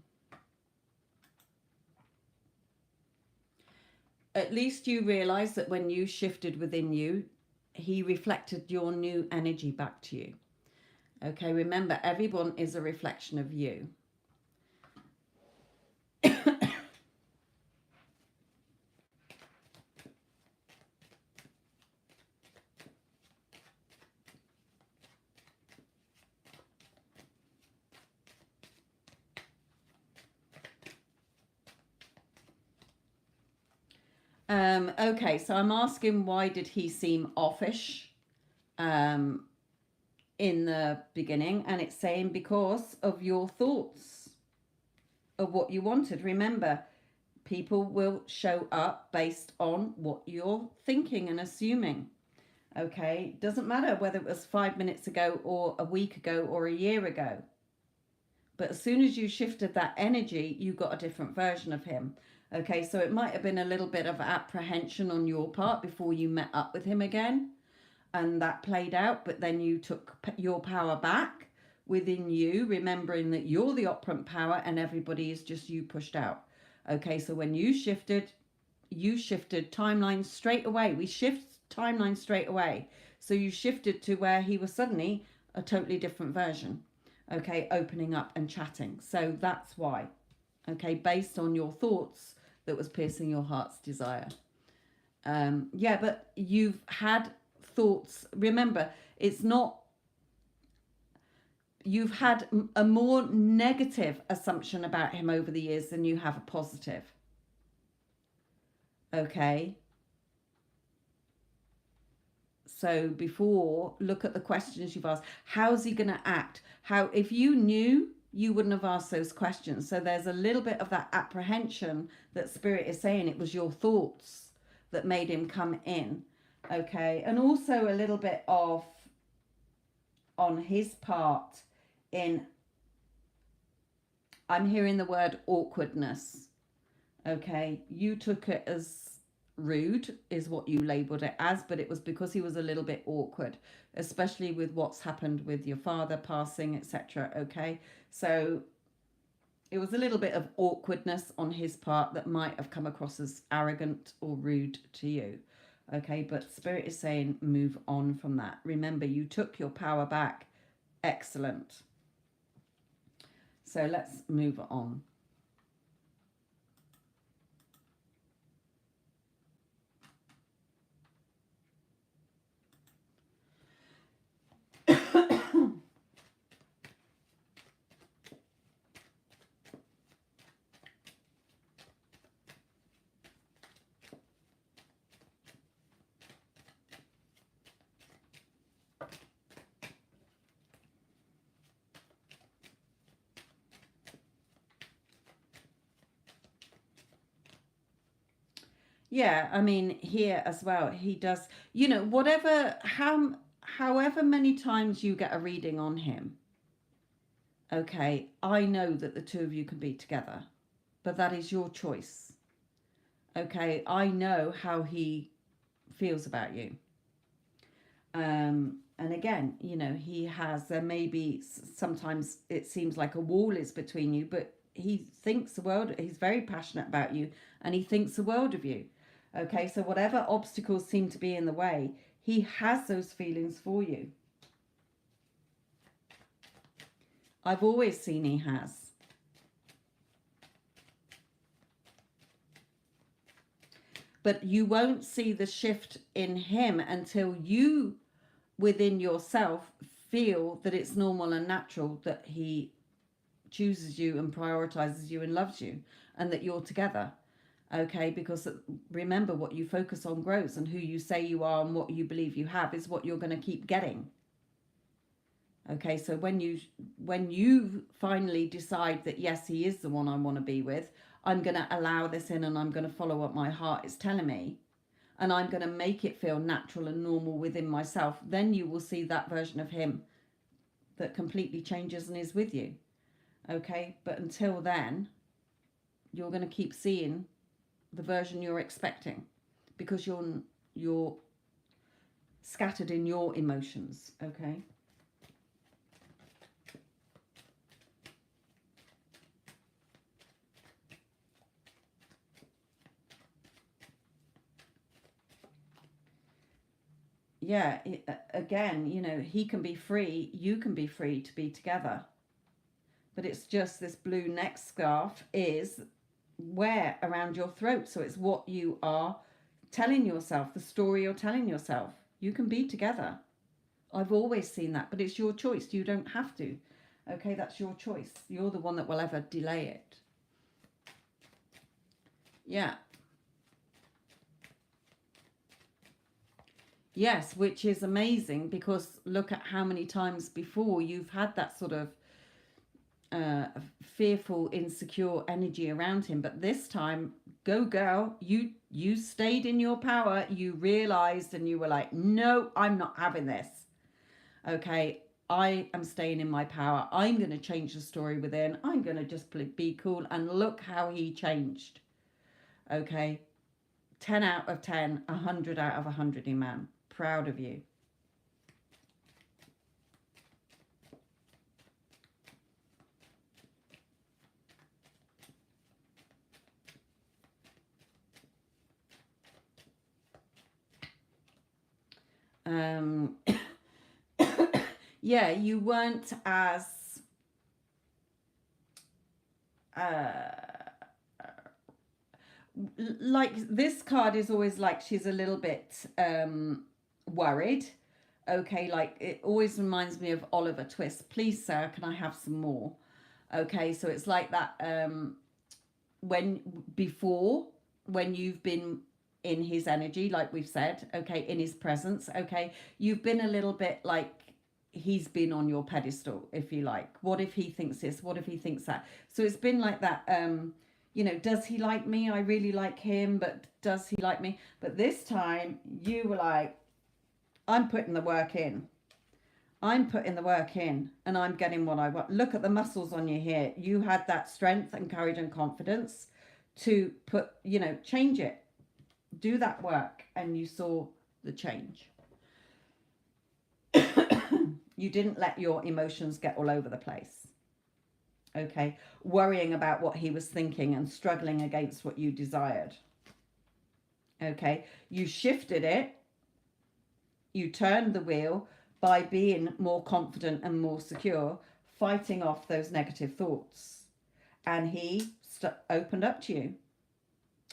At least you realize that when you shifted within you, he reflected your new energy back to you. Okay, remember, everyone is a reflection of you. Okay, so I'm asking, why did he seem offish um, in the beginning? And it's saying because of your thoughts of what you wanted. Remember, people will show up based on what you're thinking and assuming. Okay, doesn't matter whether it was 5 minutes ago or a week ago or a year ago. But as soon as you shifted that energy, you got a different version of him. Okay, so it might have been a little bit of apprehension on your part before you met up with him again, and that played out, but then you took your power back within you, remembering that you're the operant power and everybody is just you pushed out. Okay, so when you shifted timelines straight away. We shift timelines straight away. So you shifted to where he was suddenly a totally different version. Okay, opening up and chatting. So that's why. Okay, based on your thoughts that was piercing your heart's desire. Yeah, but you've had thoughts. Remember, it's not, you've had a more negative assumption about him over the years than you have a positive. Okay. So before, look at the questions you've asked. How's he going to act? How, if you knew, you wouldn't have asked those questions. So there's a little bit of that apprehension that Spirit is saying it was your thoughts that made him come in. Okay. And also a little bit of, on his part, in, I'm hearing the word awkwardness. Okay. You took it as rude is what you labeled it as, but it was because he was a little bit awkward, especially with what's happened with your father passing, etc. Okay, so it was a little bit of awkwardness on his part that might have come across as arrogant or rude to you. Okay, but Spirit is saying move on from that. Remember, you took your power back. Excellent. So let's move on. Yeah, I mean, here as well, he does, however many times you get a reading on him, okay, I know that the two of you can be together, but that is your choice. Okay, I know how he feels about you. And again, there may be, sometimes it seems like a wall is between you, but he thinks the world, he's very passionate about you, and he thinks the world of you. Okay, so whatever obstacles seem to be in the way, he has those feelings for you. I've always seen he has. But you won't see the shift in him until you, within yourself, feel that it's normal and natural that he chooses you and prioritizes you and loves you, and that you're together. Okay, because remember, what you focus on grows, and who you say you are and what you believe you have is what you're going to keep getting. Okay, so when you finally decide that yes, he is the one I want to be with, I'm going to allow this in, and I'm going to follow what my heart is telling me, and I'm going to make it feel natural and normal within myself, then you will see that version of him that completely changes and is with you. Okay, but until then, you're going to keep seeing the version you're expecting, because you're scattered in your emotions. Okay. Yeah, again, you know, he can be free, you can be free to be together, but it's just this blue neck scarf is where around your throat. So it's what you are telling yourself, the story you're telling yourself. You can be together. I've always seen that, but it's your choice. You don't have to. Okay, that's your choice. You're the one that will ever delay it. Yeah. Yes, which is amazing, because look at how many times before you've had that sort of fearful, insecure energy around him. But this time, go girl, you stayed in your power. You realized, and you were like, no, I'm not having this. Okay, I am staying in my power. I'm going to change the story within. I'm going to just be cool. And look how he changed. Okay, 10 out of 10, 100 out of 100, man. Proud of you. Yeah, you weren't as like, this card is always like she's a little bit worried. Okay, like it always reminds me of Oliver Twist. Please, sir, can I have some more? Okay, so it's like that when before, when you've been in his energy, like we've said, okay, in his presence, okay, you've been a little bit like he's been on your pedestal, if you like. What if he thinks this? What if he thinks that? So it's been like that. You know, does he like me? I really like him, but does he like me? But this time you were like, I'm putting the work in. I'm putting the work in, and I'm getting what I want. Look at the muscles on you here. You had that strength and courage and confidence to put, you know, change it. Do that work, and you saw the change. You didn't let your emotions get all over the place. Okay, worrying about what he was thinking and struggling against what you desired. Okay, you shifted it. You turned the wheel by being more confident and more secure, fighting off those negative thoughts. And he opened up to you.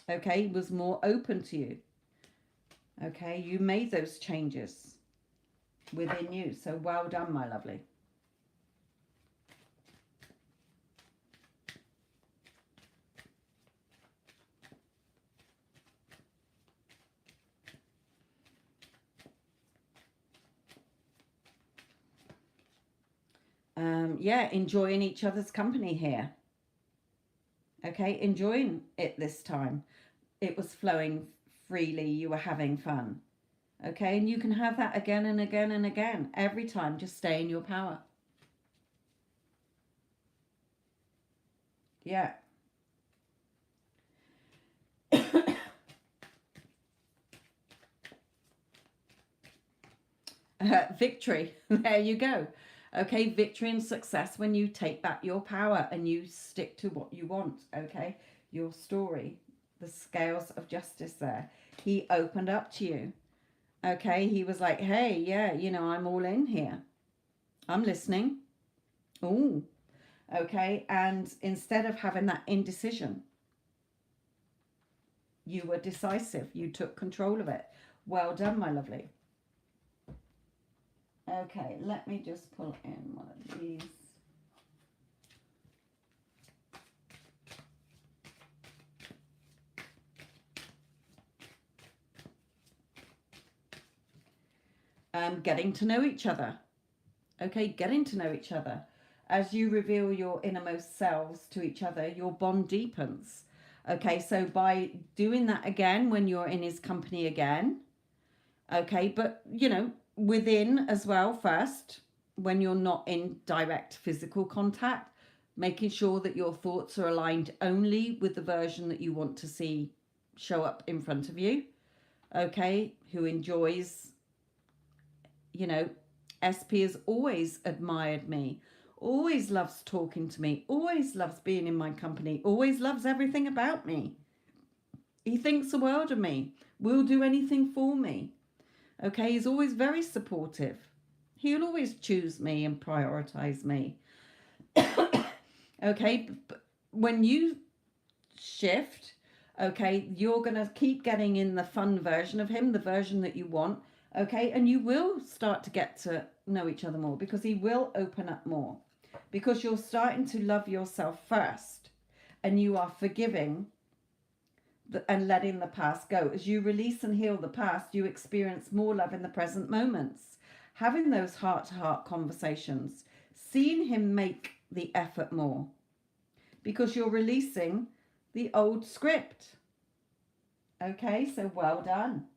Okay, he was more open to you. Okay, you made those changes within you. So well done, my lovely. Yeah, enjoying each other's company here. Okay, enjoying it this time. It was flowing freely. You were having fun. Okay, and you can have that again and again and again. Every time, just stay in your power. Yeah. Victory. There you go. Okay, victory and success when you take back your power and you stick to what you want. Okay, your story, the scales of justice there. He opened up to you. Okay, he was like, hey, yeah, you know, I'm all in here. I'm listening. Oh, okay. And instead of having that indecision, you were decisive. You took control of it. Well done, my lovely. Okay, let me just pull in one of these. Getting to know each other. Okay, getting to know each other. As you reveal your innermost selves to each other, your bond deepens. Okay, so by doing that again when you're in his company again, okay, but you know, within as well first, when you're not in direct physical contact, making sure that your thoughts are aligned only with the version that you want to see show up in front of you, okay, who enjoys, you know, SP has always admired me, always loves talking to me, always loves being in my company, always loves everything about me. He thinks the world of me, will do anything for me. Okay, he's always very supportive. He'll always choose me and prioritize me. Okay, but when you shift, okay, you're going to keep getting in the fun version of him, the version that you want. Okay, and you will start to get to know each other more because he will open up more because you're starting to love yourself first and you are forgiving and letting the past go. As you release and heal the past, you experience more love in the present moments. Having those heart-to-heart conversations, seeing him make the effort more because you're releasing the old script. Okay, so well done.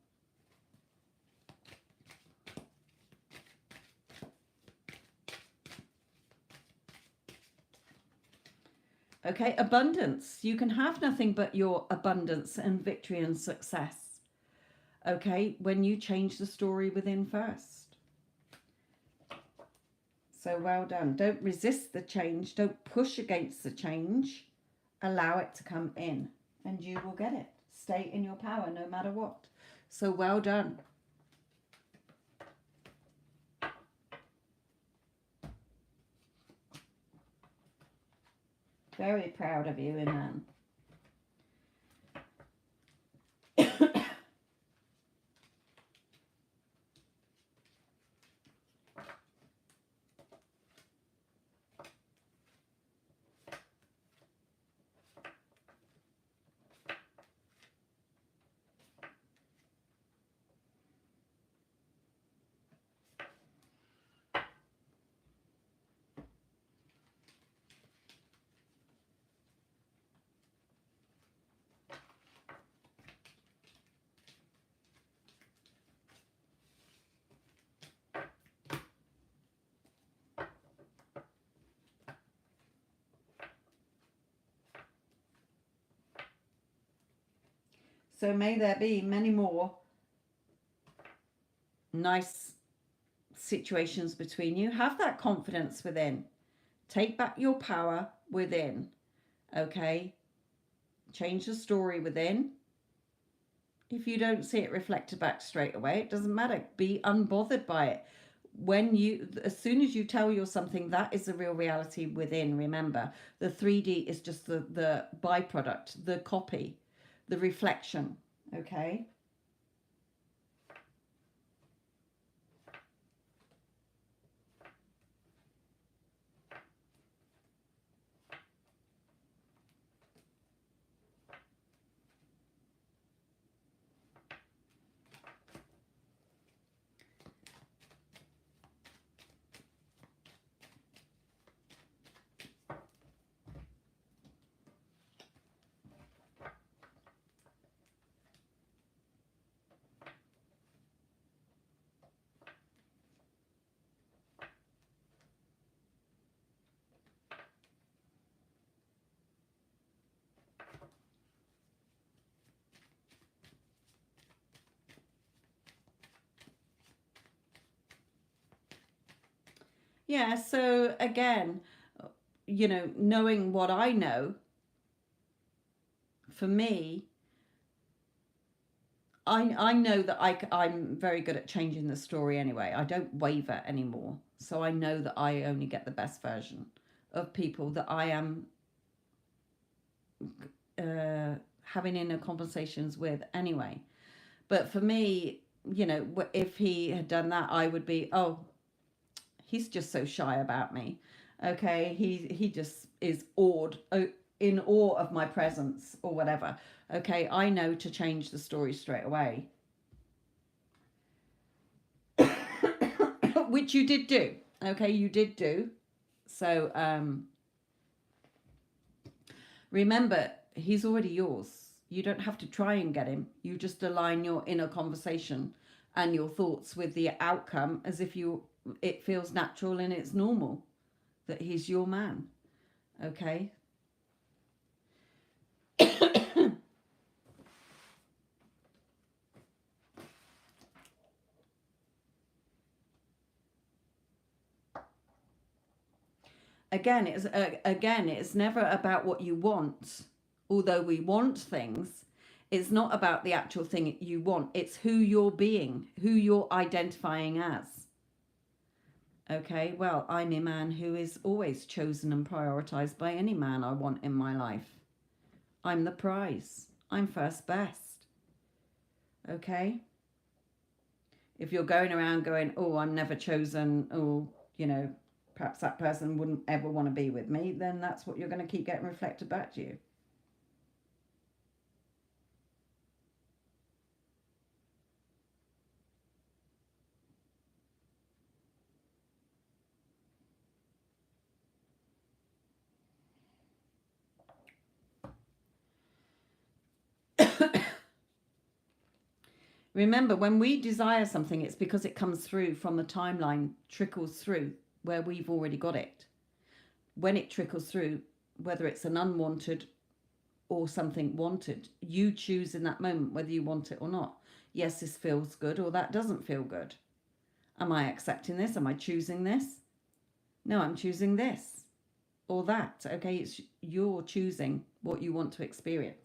Okay, abundance. You can have nothing but your abundance and victory and success. Okay, when you change the story within first. So well done. Don't resist the change. Don't push against the change. Allow it to come in and you will get it. Stay in your power no matter what. So well done. Very proud of you, Iman. So may there be many more nice situations between you. Have that confidence within. Take back your power within. Okay? Change the story within. If you don't see it reflected back straight away, it doesn't matter. Be unbothered by it. As soon as you tell yourself something, that is the real reality within. Remember, the 3D is just the byproduct, the copy, the reflection. Okay? Yeah, so again, knowing what I know, for me, I know that I'm very good at changing the story anyway. I don't waver anymore. So I know that I only get the best version of people that I am having inner conversations with anyway. But for me, if he had done that, I would be, oh, he's just so shy about me. Okay, he just is in awe of my presence or whatever. Okay, I know to change the story straight away, which you did do. Okay, you did do. So remember, he's already yours. You don't have to try and get him. You just align your inner conversation and your thoughts with the outcome as if it feels natural and it's normal that he's your man. Okay. Again, it's never about what you want. Although we want things, it's not about the actual thing you want. It's who you're being, who you're identifying as. Okay, well, I'm a man who is always chosen and prioritized by any man I want in my life. I'm the prize. I'm first best. Okay? If you're going around going, oh, I'm never chosen, or, perhaps that person wouldn't ever want to be with me, then that's what you're going to keep getting reflected back to you. Remember, when we desire something, it's because it comes through from the timeline, trickles through where we've already got it. When it trickles through, whether it's an unwanted or something wanted, you choose in that moment whether you want it or not. Yes, this feels good, or that doesn't feel good. Am I accepting this? Am I choosing this? No, I'm choosing this or that. Okay, it's you're choosing what you want to experience.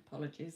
Apologies.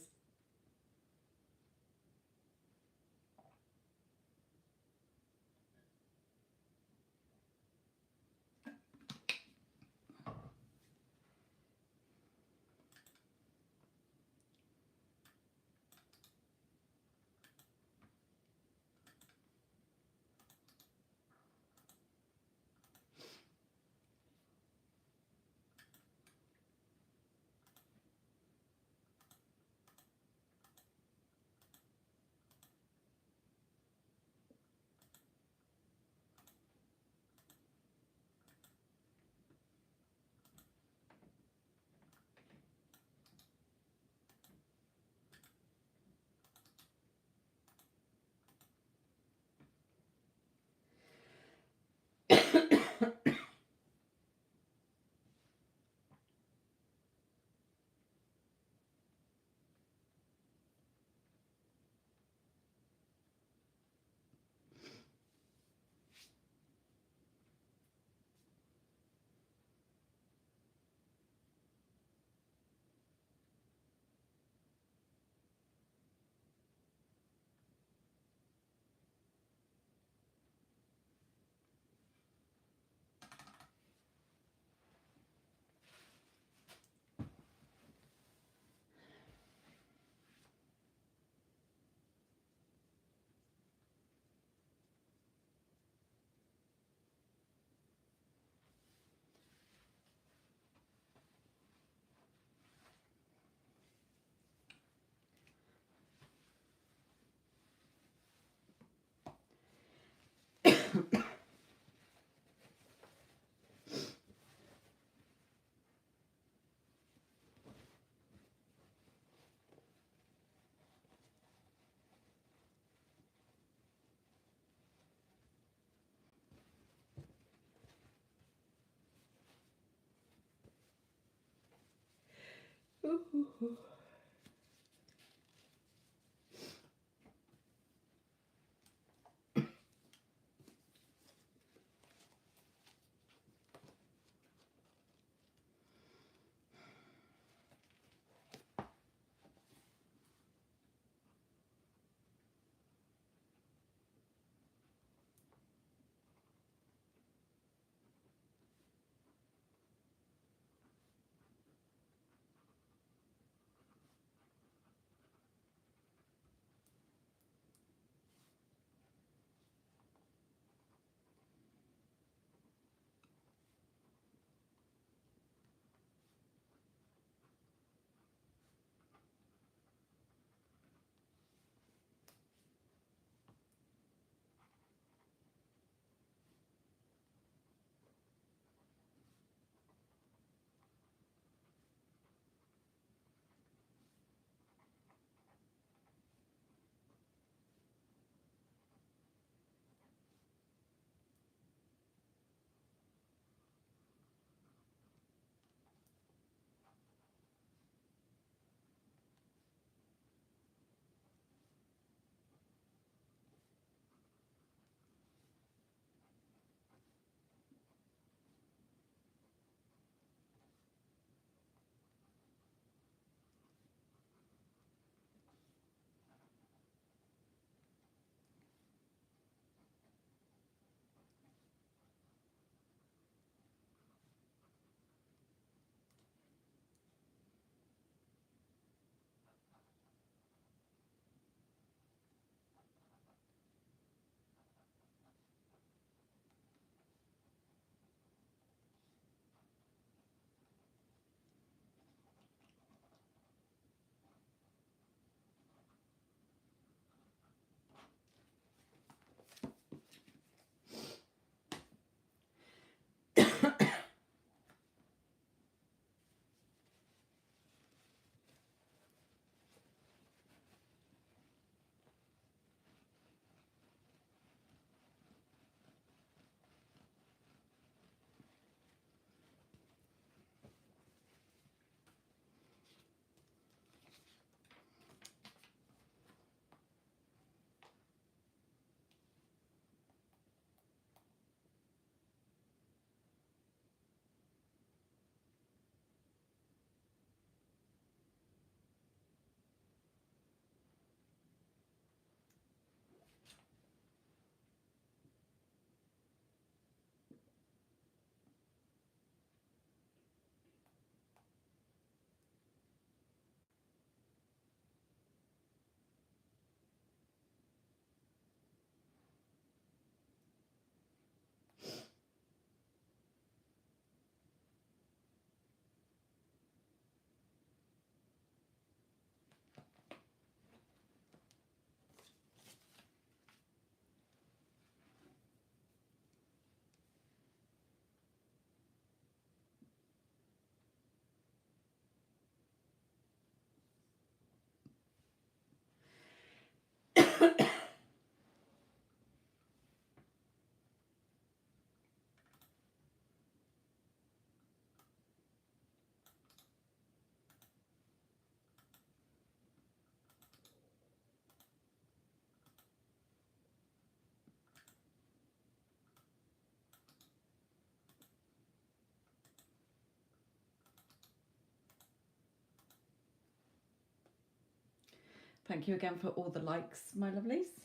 Thank you again for all the likes, my lovelies.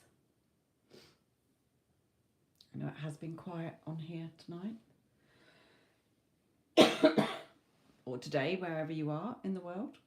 I know it has been quiet on here tonight or today, wherever you are in the world.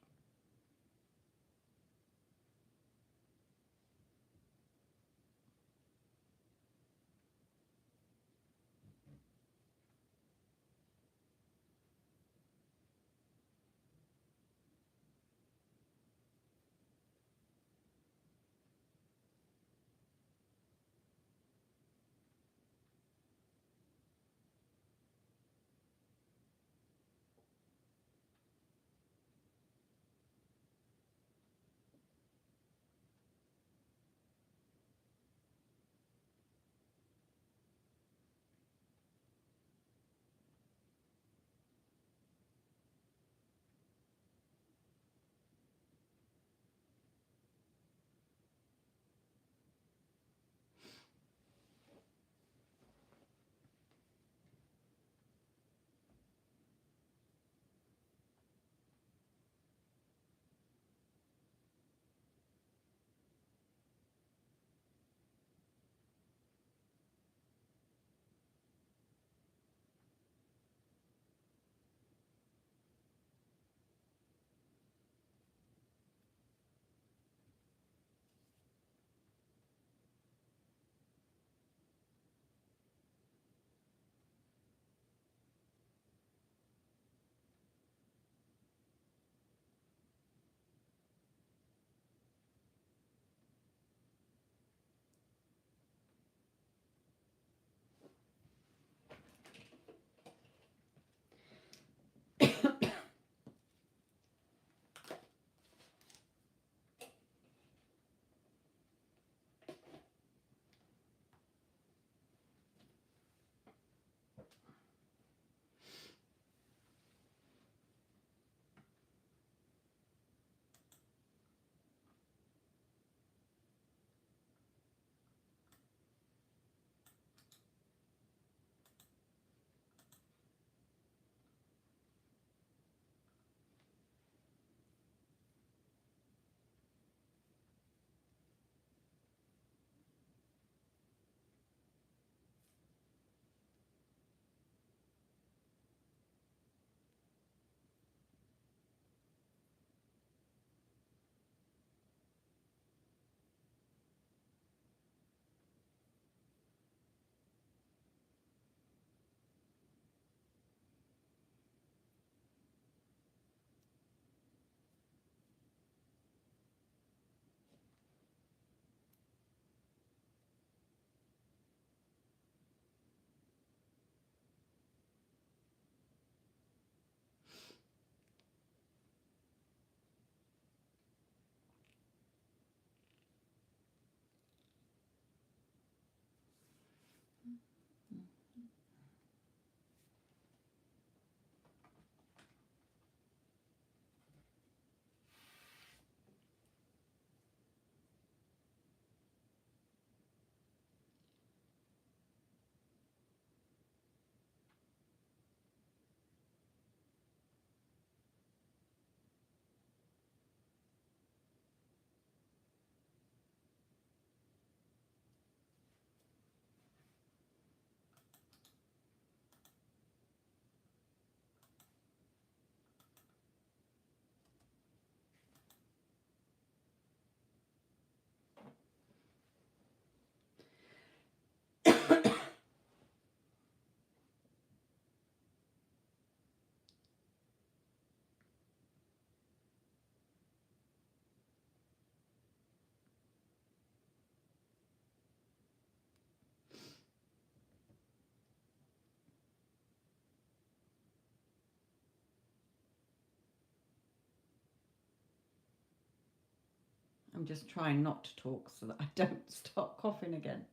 I'm just trying not to talk so that I don't start coughing again.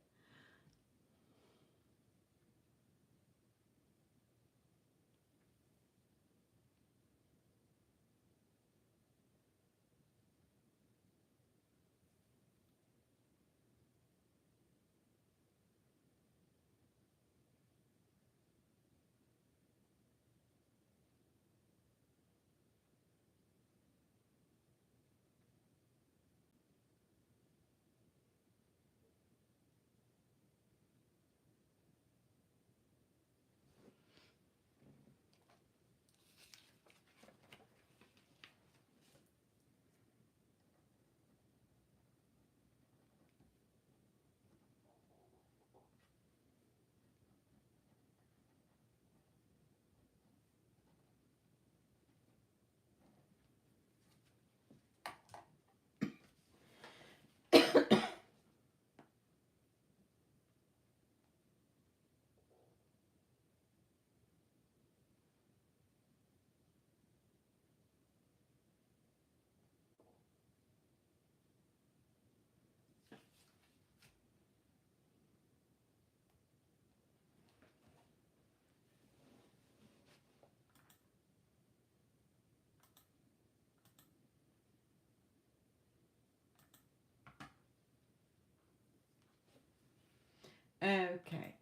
Okay.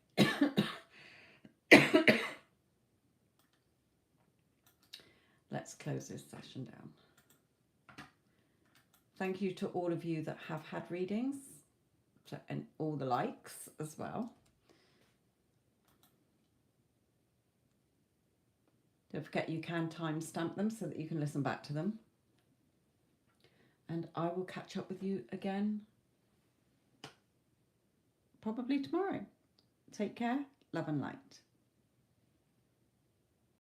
Let's close this session down. Thank you to all of you that have had readings, and all the likes as well. Don't forget you can timestamp them so that you can listen back to them. And I will catch up with you again probably tomorrow. Take care. Love and light.